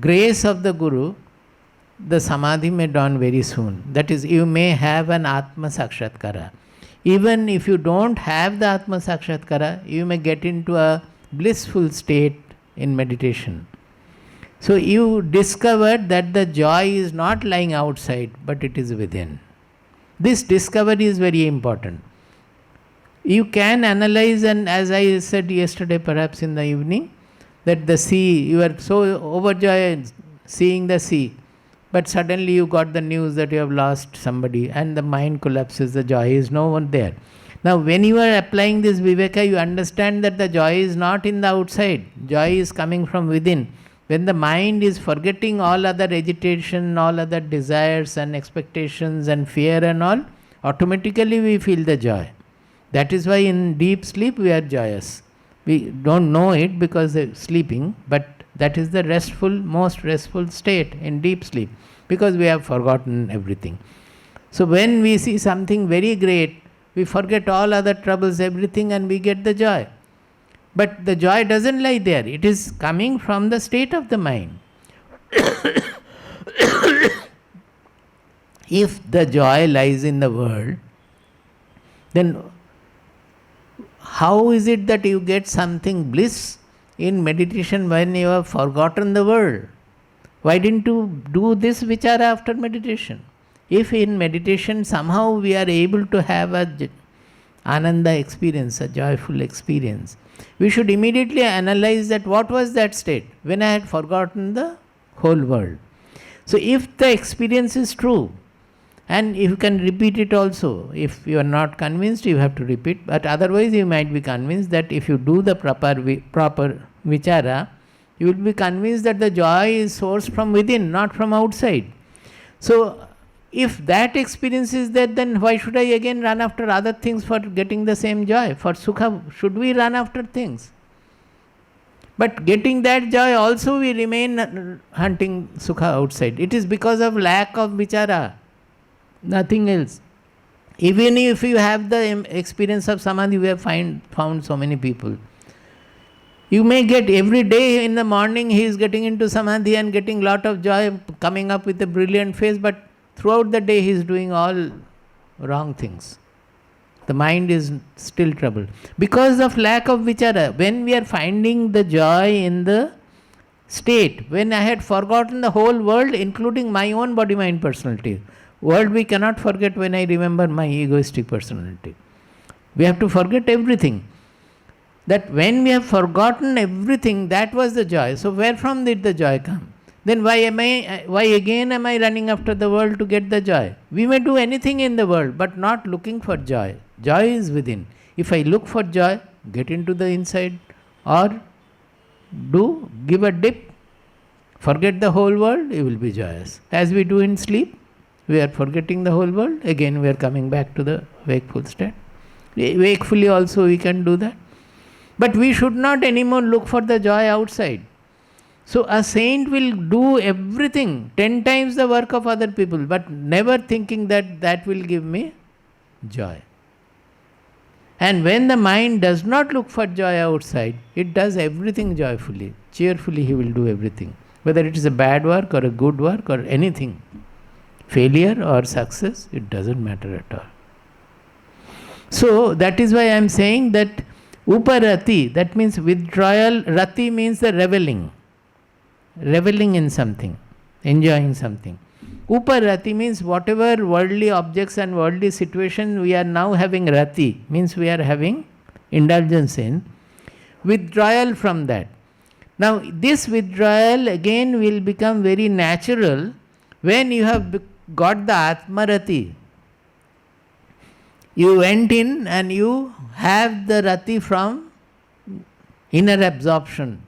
grace of the Guru, the samadhi may dawn very soon. That is, you may have an Atma Sakshatkara. Even if you don't have the Atma Sakshatkara, you may get into a blissful state in meditation. So you discovered that the joy is not lying outside, but it is within. This discovery is very important. You can analyze, and as I said yesterday, perhaps in the evening, that the sea, you are so overjoyed seeing the sea, but suddenly you got the news that you have lost somebody, and the mind collapses, the joy is no one there. Now when you are applying this Viveka, you understand that the joy is not in the outside, joy is coming from within. When the mind is forgetting all other agitation, all other desires and expectations and fear and all, automatically we feel the joy. That is why in deep sleep we are joyous. We don't know it because they are sleeping, but that is the restful, most restful state in deep sleep, because we have forgotten everything. So when we see something very great, we forget all other troubles, everything, and we get the joy. But the joy doesn't lie there. It is coming from the state of the mind. If the joy lies in the world, then how is it that you get something bliss in meditation when you have forgotten the world? Why didn't you do this vichara after meditation? If in meditation somehow we are able to have a ananda experience, a joyful experience, we should immediately analyze that what was that state when I had forgotten the whole world. So if the experience is true, and if you can repeat it also, if you are not convinced, you have to repeat, but otherwise you might be convinced that if you do the proper vichara, you will be convinced that the joy is sourced from within, not from outside. So If that experience is there, then why should I again run after other things for getting the same joy? For sukha, should we run after things? But getting that joy also we remain hunting sukha outside. It is because of lack of vichara, nothing else. Even if you have the experience of samadhi, we have found so many people. You may get every day in the morning he is getting into samadhi and getting lot of joy, coming up with a brilliant face, but throughout the day he is doing all wrong things. The mind is still troubled. Because of lack of vichara, when we are finding the joy in the state, when I had forgotten the whole world, including my own body, mind, personality. World we cannot forget when I remember my egoistic personality. We have to forget everything. That when we have forgotten everything, that was the joy. So where from did the joy come? Then why again am I running after the world to get the joy? We may do anything in the world, but not looking for joy. Joy is within. If I look for joy, get into the inside, or give a dip, forget the whole world, you will be joyous. As we do in sleep, we are forgetting the whole world, again we are coming back to the wakeful state. Wakefully also we can do that. But we should not anymore look for the joy outside. So a saint will do everything, 10 times the work of other people, but never thinking that that will give me joy. And when the mind does not look for joy outside, it does everything joyfully, cheerfully he will do everything. Whether it is a bad work or a good work or anything, failure or success, it doesn't matter at all. So that is why I am saying that Uparati, that means withdrawal, rati means the reveling in something, enjoying something. Uparati means whatever worldly objects and worldly situation we are now having rati, means we are having indulgence in, withdrawal from that. Now this withdrawal again will become very natural when you have got the Atmarati. You went in and you have the rati from inner absorption,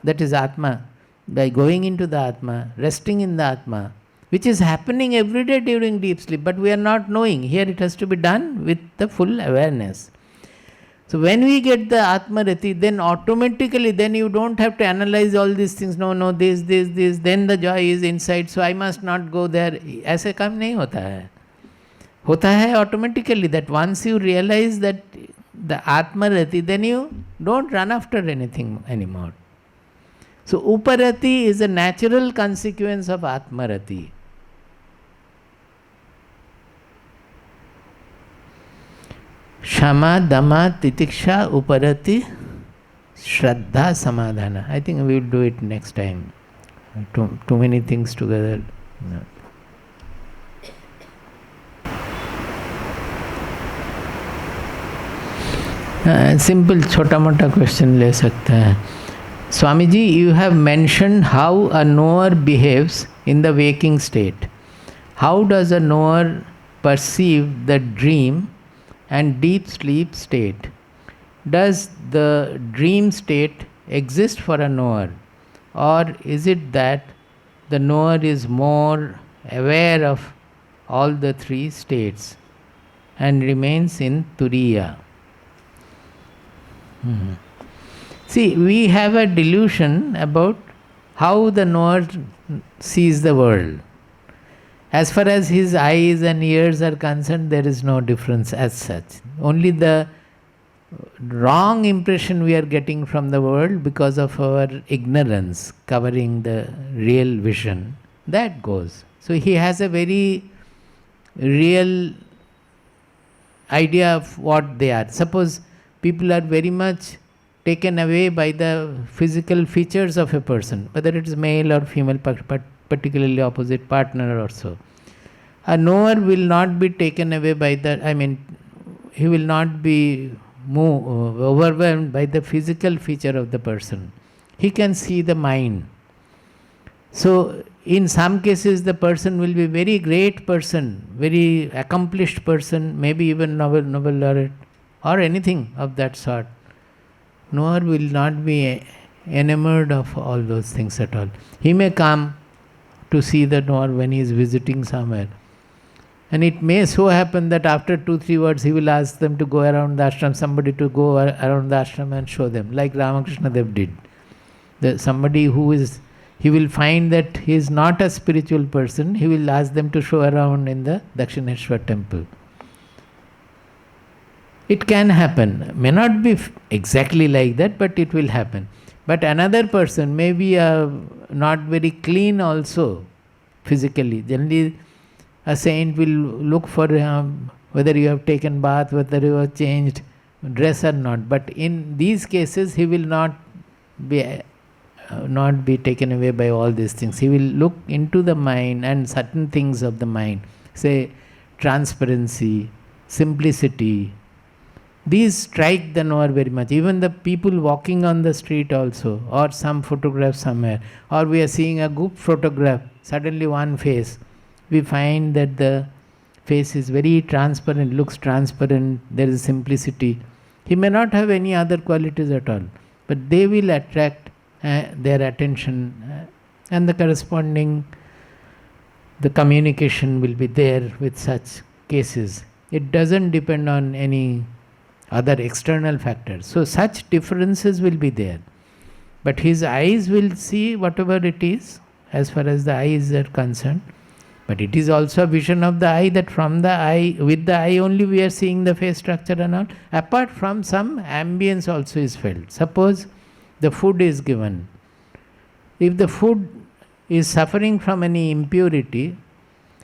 that is Atma. By going into the Atma, resting in the Atma, which is happening every day during deep sleep, but we are not knowing. Here it has to be done with the full awareness. So when we get the Atmarati, then automatically, then you don't have to analyze all these things. No, this, then the joy is inside, so I must not go there. ऐसे काम नहीं होता है. होता है automatically that once you realize that the Atmarati, then you don't run after anything anymore. So Uparati is a natural consequence of Atmarati. Shama, Dama, Titiksha, Uparati, Shraddha, Samadhana. I think we will do it next time. Too many things together. No. Simple छोटा मोटा question ले सकते हैं. Swamiji, you have mentioned how a knower behaves in the waking state. How does a knower perceive the dream and deep sleep state? Does the dream state exist for a knower, or is it that the knower is more aware of all the three states and remains in Turiya? See, we have a delusion about how the knower sees the world. As far as his eyes and ears are concerned, there is no difference as such. Only the wrong impression we are getting from the world because of our ignorance covering the real vision, that goes. So he has a very real idea of what they are. Suppose people are very much taken away by the physical features of a person, whether it is male or female, particularly opposite partner or so. A knower will not be taken away by that, he will not be overwhelmed by the physical feature of the person. He can see the mind. So, in some cases, the person will be a very great person, very accomplished person, maybe even Nobel laureate, or anything of that sort. Knower will not be enamored of all those things at all. He may come to see the knower when he is visiting somewhere. And it may so happen that after 2-3 words he will ask them to go around the ashram, somebody to go around the ashram and show them, like Ramakrishna Dev did. Somebody who is, he will find that he is not a spiritual person, he will ask them to show around in the Dakshineshwar temple. It can happen, may not be exactly like that, but it will happen. But another person may be not very clean also physically. Generally, a saint will look for whether you have taken bath, whether you have changed dress or not. But in these cases, he will not be taken away by all these things. He will look into the mind and certain things of the mind, say transparency, simplicity. These strike the knower very much. Even the people walking on the street also, or some photograph somewhere, or we are seeing a group photograph, suddenly one face, we find that the face is very transparent, looks transparent, there is simplicity. He may not have any other qualities at all, but they will attract their attention, and the corresponding, the communication will be there with such cases. It doesn't depend on any other external factors. So such differences will be there. But his eyes will see whatever it is, as far as the eyes are concerned. But it is also a vision of the eye, that from the eye, with the eye only we are seeing the face structure and all. Apart from some ambience also is felt. Suppose the food is given. If the food is suffering from any impurity,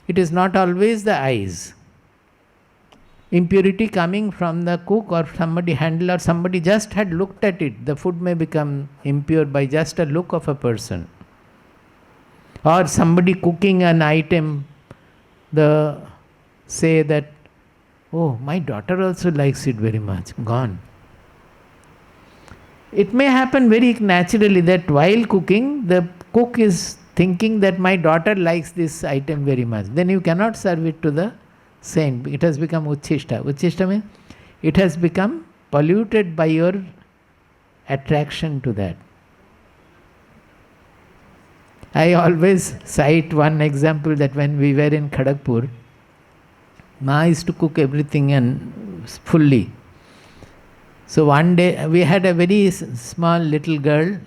it is not always the eyes. Impurity coming from the cook or somebody handler, or somebody just had looked at it. The food may become impure by just a look of a person. Or somebody cooking an item, say that, oh, my daughter also likes it very much, gone. It may happen very naturally that while cooking, the cook is thinking that my daughter likes this item very much. Then you cannot serve it to the saint. It has become uchishta. Uchishta means it has become polluted by your attraction to that. I always cite one example that when we were in Kharagpur, Ma used to cook everything and fully. So one day we had a very small little girl.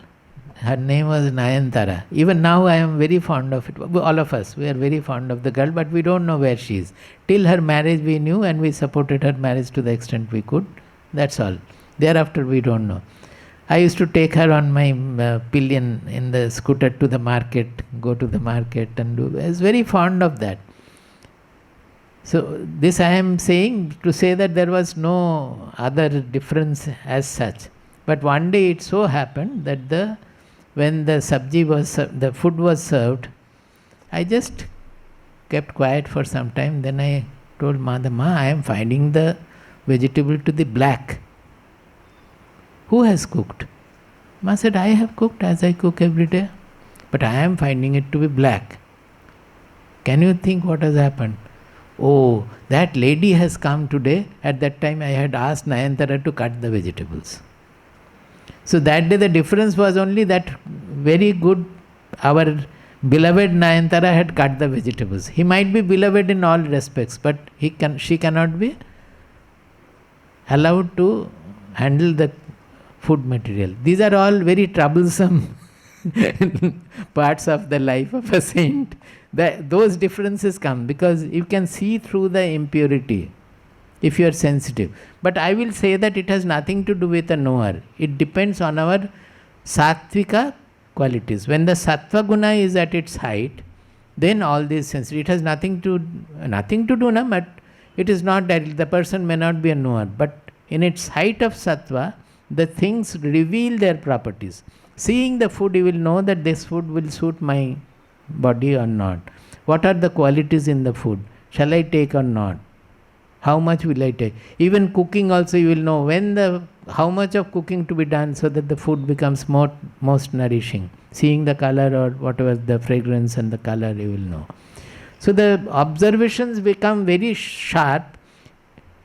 Her name was Nayantara. Even now I am very fond of it. All of us, we are very fond of the girl, but we don't know where she is. Till her marriage we knew, and we supported her marriage to the extent we could. That's all. Thereafter we don't know. I used to take her on my pillion in the scooter to the market, go to the market and do. I was very fond of that. So this I am saying to say that there was no other difference as such. But one day it so happened that when the food was served, I just kept quiet for some time. Then I told Ma, I am finding the vegetable to be black. Who has cooked? Ma said, I have cooked as I cook every day. But I am finding it to be black. Can you think what has happened? Oh, that lady has come today. At that time I had asked Nayantara to cut the vegetables. So that day the difference was only that very good, our beloved Nayantara had cut the vegetables. He might be beloved in all respects, but she cannot be allowed to handle the food material. These are all very troublesome parts of the life of a saint. Those differences come because you can see through the impurity if you are sensitive. But I will say that it has nothing to do with a knower. It depends on our sattvika qualities. When the sattva guna is at its height, then all these senses, it has nothing to do, but it is not that the person may not be a knower. But in its height of sattva, the things reveal their properties. Seeing the food, you will know that this food will suit my body or not. What are the qualities in the food? Shall I take or not? How much will I take? Even cooking also you will know how much of cooking to be done so that the food becomes most nourishing. Seeing the color or whatever the fragrance and the color you will know. So the observations become very sharp,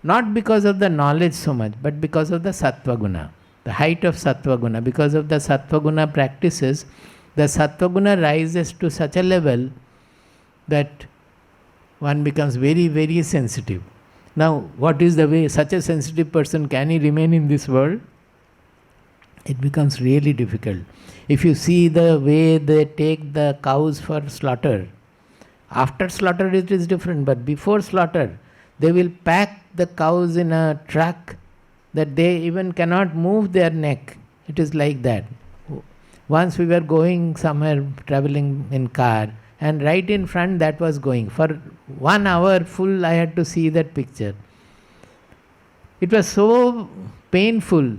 not because of the knowledge so much, but because of the sattva guna, the height of sattva guna. Because of the sattva guna practices, the sattva guna rises to such a level that one becomes very, very sensitive. Now, what is the way such a sensitive person, can he remain in this world? It becomes really difficult. If you see the way they take the cows for slaughter, after slaughter it is different, but before slaughter, they will pack the cows in a truck that they even cannot move their neck. It is like that. Once we were going somewhere, traveling in car, and right in front that was going. For 1 hour full I had to see that picture. It was so painful.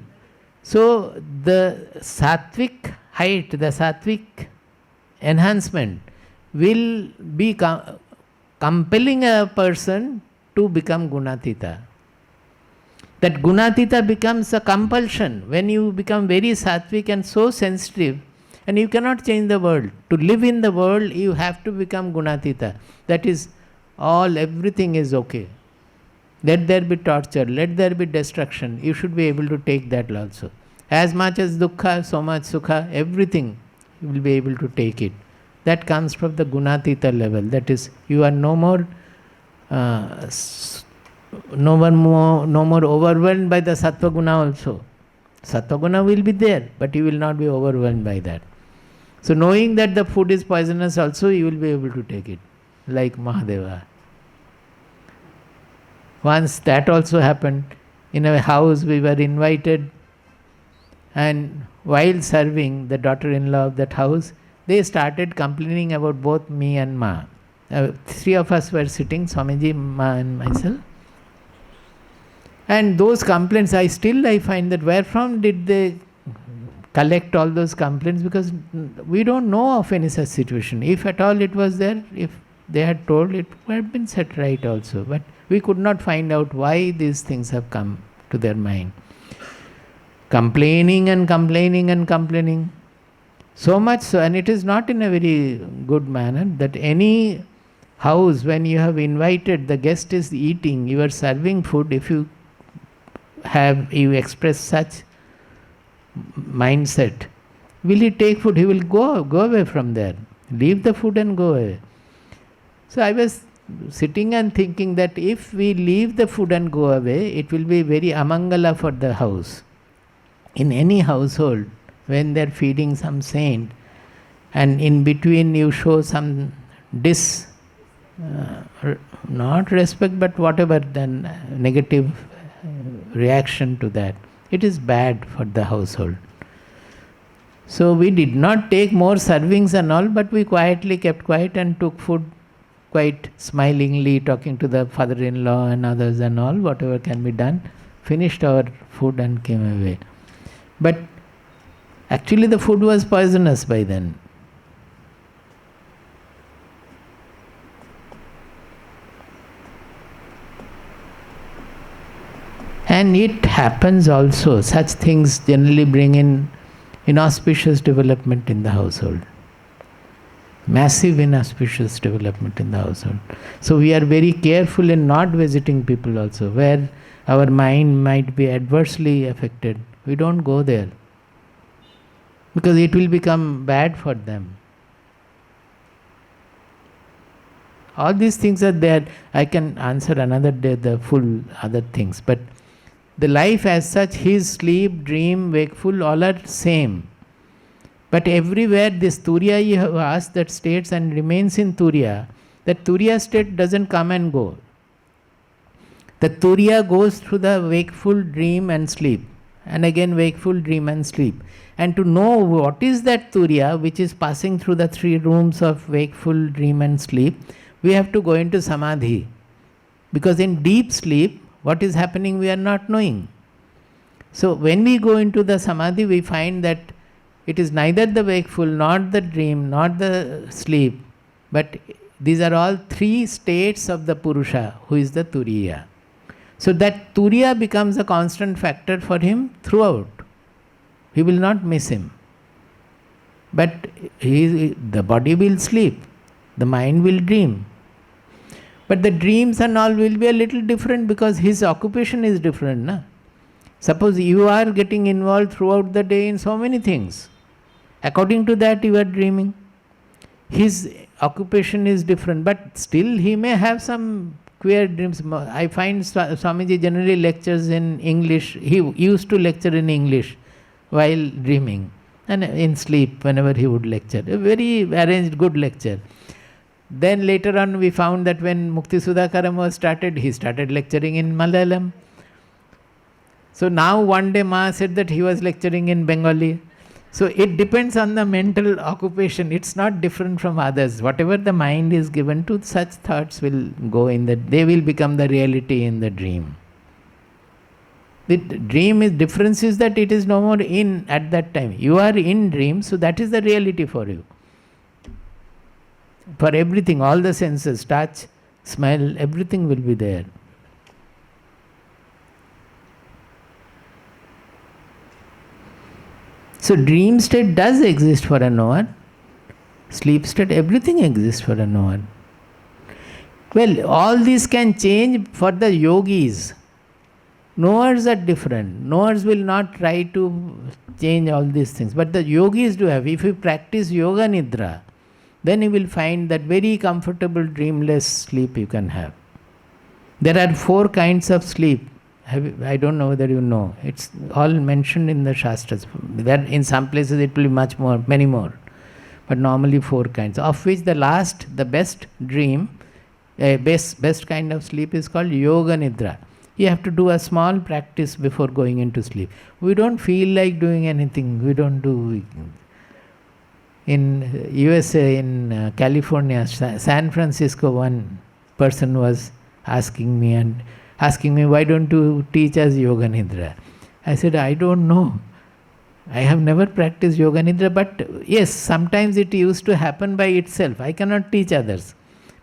So the sattvic height, the sattvic enhancement will be compelling a person to become gunatita. That gunatita becomes a compulsion when you become very sattvic and so sensitive, and you cannot change the world. To live in the world, you have to become gunatita. That is all, everything is okay. Let there be torture, let there be destruction. You should be able to take that also. As much as dukkha, so much sukha, everything you will be able to take it. That comes from the gunatita level. That is, you are no more overwhelmed by the sattva guna also. Sattva guna will be there, but you will not be overwhelmed by that. So knowing that the food is poisonous also, you will be able to take it, like Mahadeva. Once that also happened. In a house we were invited, and while serving, the daughter-in-law of that house, they started complaining about both me and Ma. 3 of us were sitting, Swamiji, Ma and myself. And those complaints, I find that where from did they collect all those complaints, because we don't know of any such situation. If at all it was there, if they had told, it would have been set right also. But we could not find out why these things have come to their mind. Complaining and complaining and complaining. So much so, and it is not in a very good manner, that any house, when you have invited, the guest is eating, you are serving food, if you express such mindset, will he take food? He will go away from there. Leave the food and go away. So I was sitting and thinking that if we leave the food and go away, it will be very amangala for the house. In any household, when they are feeding some saint, and in between you show some not respect, but whatever, then negative reaction to that, it is bad for the household. So we did not take more servings and all, but we quietly kept quiet and took food quite smilingly, talking to the father-in-law and others and all, whatever can be done, finished our food and came away. But actually the food was poisonous by then. And it happens also, such things generally bring in inauspicious development in the household. Massive inauspicious development in the household. So we are very careful in not visiting people also, where our mind might be adversely affected. We don't go there, because it will become bad for them. All these things are there. I can answer another day the full other things, but the life as such, his sleep, dream, wakeful, all are same. But everywhere this Turiya you have asked, that states and remains in Turiya, that Turiya state doesn't come and go. The Turiya goes through the wakeful, dream and sleep, and again wakeful, dream and sleep. And to know what is that Turiya which is passing through the 3 rooms of wakeful, dream and sleep, we have to go into Samadhi. Because in deep sleep, what is happening we are not knowing. So when we go into the Samadhi, we find that it is neither the wakeful, not the dream, not the sleep, but these are all 3 states of the Purusha, who is the Turiya. So that Turiya becomes a constant factor for him throughout. He will not miss him. But the body will sleep, the mind will dream. But the dreams and all will be a little different, because his occupation is different. Na? Suppose you are getting involved throughout the day in so many things. According to that you are dreaming. his occupation is different, but still he may have some queer dreams. I find Swamiji generally lectures in English. He used to lecture in English while dreaming and in sleep whenever he would lecture. A very arranged, good lecture. Then later on we found that when Mukti Sudhakaram was started, he started lecturing in Malayalam. So now one day Ma said that he was lecturing in Bengali. So it depends on the mental occupation. It's not different from others. Whatever the mind is given to, such thoughts will go in that. They will become the reality in the dream. The dream is difference is that it is no more in at that time. You are in dream, so that is the reality for you. For everything, all the senses, touch, smell, everything will be there. So dream state does exist for a knower. Sleep state, everything exists for a knower. Well, all these can change for the yogis. Knowers are different. Knowers will not try to change all these things. But the yogis do have. If you practice yoga nidra, then you will find that very comfortable dreamless sleep you can have. There are 4 kinds of sleep. I don't know whether you know. It's all mentioned in the Shastras. There, in some places it will be much more, many more. But normally 4 kinds. Of which the best dream, best kind of sleep is called Yoga Nidra. You have to do a small practice before going into sleep. We don't feel like doing anything. We don't do. In USA, in California, San Francisco, one person was asking me, why don't you teach us Yoga Nidra? I said, I don't know. I have never practiced Yoga Nidra, but yes, sometimes it used to happen by itself. I cannot teach others.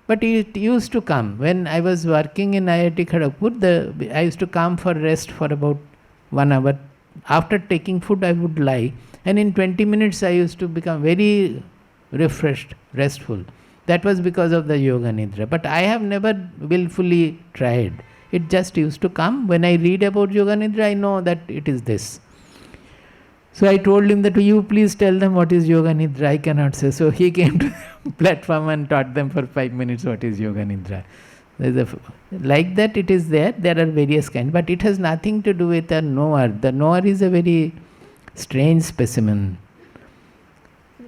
But it used to come. When I was working in IIT Kharagpur, I used to come for rest for about 1 hour. After taking food, I would lie. And in 20 minutes, I used to become very refreshed, restful. That was because of the Yoga Nidra. But I have never willfully tried. It just used to come. When I read about Yoga Nidra, I know that it is this. So I told him that you please tell them what is Yoga Nidra. I cannot say. So he came to the platform and taught them for 5 minutes what is Yoga Nidra. Like that it is there. There are various kinds. But it has nothing to do with a knower. The knower is a very strange specimen.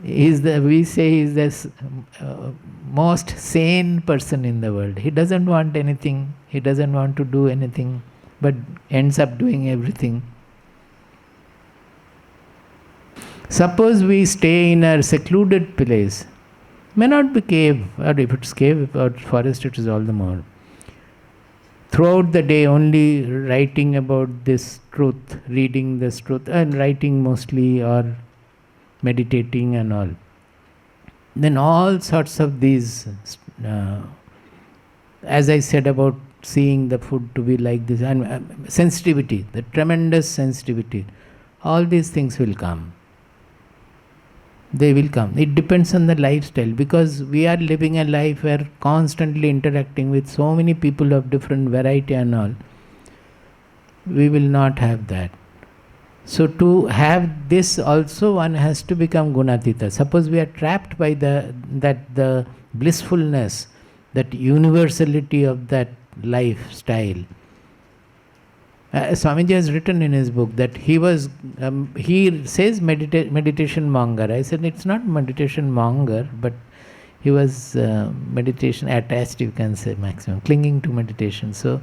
We say he is the most sane person in the world. He doesn't want anything. He doesn't want to do anything, but ends up doing everything. Suppose we stay in a secluded place. May not be cave, or if it's cave or forest, it is all the more. Throughout the day only writing about this truth, reading this truth, and writing mostly or meditating and all. Then all sorts of these, as I said about seeing the food to be like this, and sensitivity, the tremendous sensitivity, all these things will come. They will come. It depends on the lifestyle, because we are living a life where constantly interacting with so many people of different variety and all. We will not have that. So to have this also, one has to become gunatita. Suppose we are trapped by the blissfulness, that universality of that lifestyle. Swamiji has written in his book that he says meditation monger. I said it's not meditation monger, but he was meditation attached, you can say, maximum, clinging to meditation. So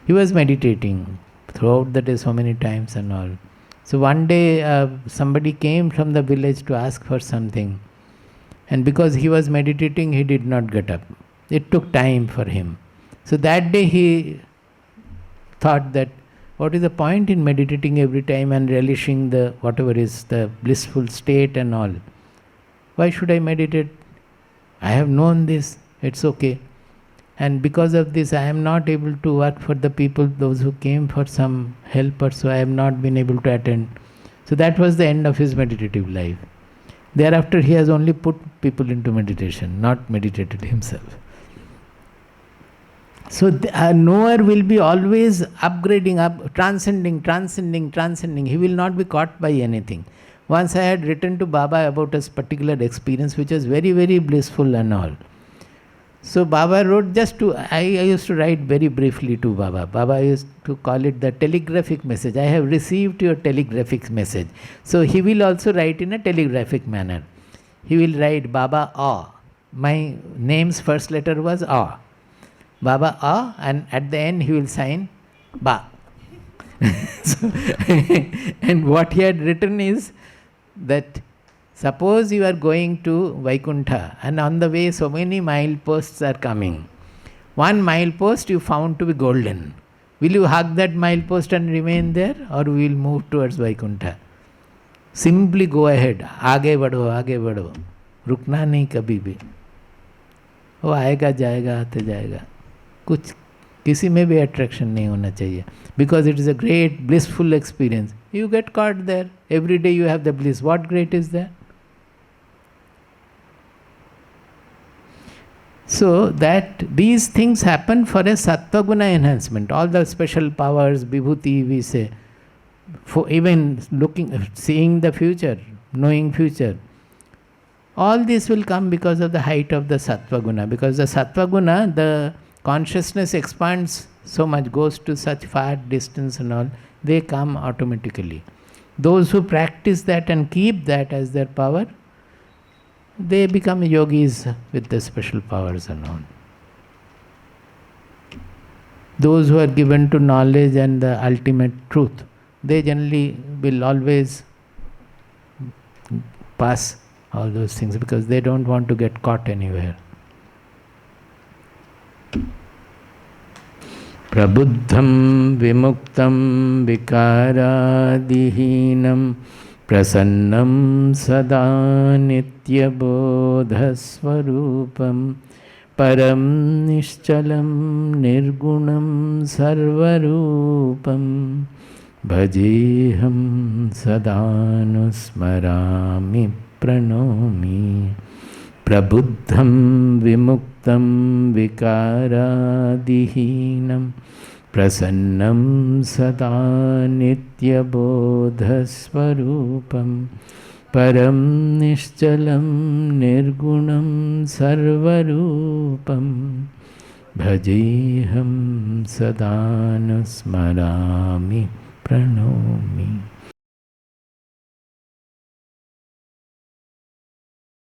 he was meditating throughout the day so many times and all. So one day somebody came from the village to ask for something, and because he was meditating, he did not get up. It took time for him. So that day he thought that what is the point in meditating every time and relishing the whatever is the blissful state and all? Why should I meditate? I have known this, it's okay. And because of this, I am not able to work for the people, those who came for some help, or so I have not been able to attend. So that was the end of his meditative life. Thereafter, he has only put people into meditation, not meditated himself. So a knower will be always upgrading, transcending. He will not be caught by anything. Once I had written to Baba about a particular experience which was very, very blissful and all. So Baba wrote I used to write very briefly to Baba. Baba used to call it the telegraphic message. I have received your telegraphic message. So he will also write in a telegraphic manner. He will write Baba Ah. My name's first letter was Ah. Baba Ah, and at the end he will sign Ba. So, and what he had written is that suppose you are going to Vaikuntha and on the way so many mileposts are coming. One milepost you found to be golden. Will you hug that milepost and remain there, or will move towards Vaikuntha? Simply go ahead. आगे बढ़ो, आगे बढ़ो. रुकना नहीं कभी भी. वो आएगा जाएगा आते जाएगा. कुछ किसी में भी attraction नहीं होना चाहिए. Because it is a great blissful experience. You get caught there. Every day you have the bliss. What great is there? So that these things happen for a sattva-guna enhancement. All the special powers, vibhuti we say, for even seeing the future, knowing future. All this will come because of the height of the sattva-guna. Because the sattva-guna, the consciousness expands so much, goes to such far distance and all, they come automatically. Those who practice that and keep that as their power, they become yogis with the special powers and all. Those who are given to knowledge and the ultimate truth, they generally will always pass all those things because they don't want to get caught anywhere. Prabuddham vimuktam vikaradihinam prasannam sada nitya bodhasvarupam param nishchalam nirgunam sarvarupam bhajeham sadanusmarami pranomi. Prabuddham vimuktam vikaradihinam prasannam sada nitya bodhasvarupam param nishchalam nirgunam sarvarupam bhajeham sadanusmarami pranomi.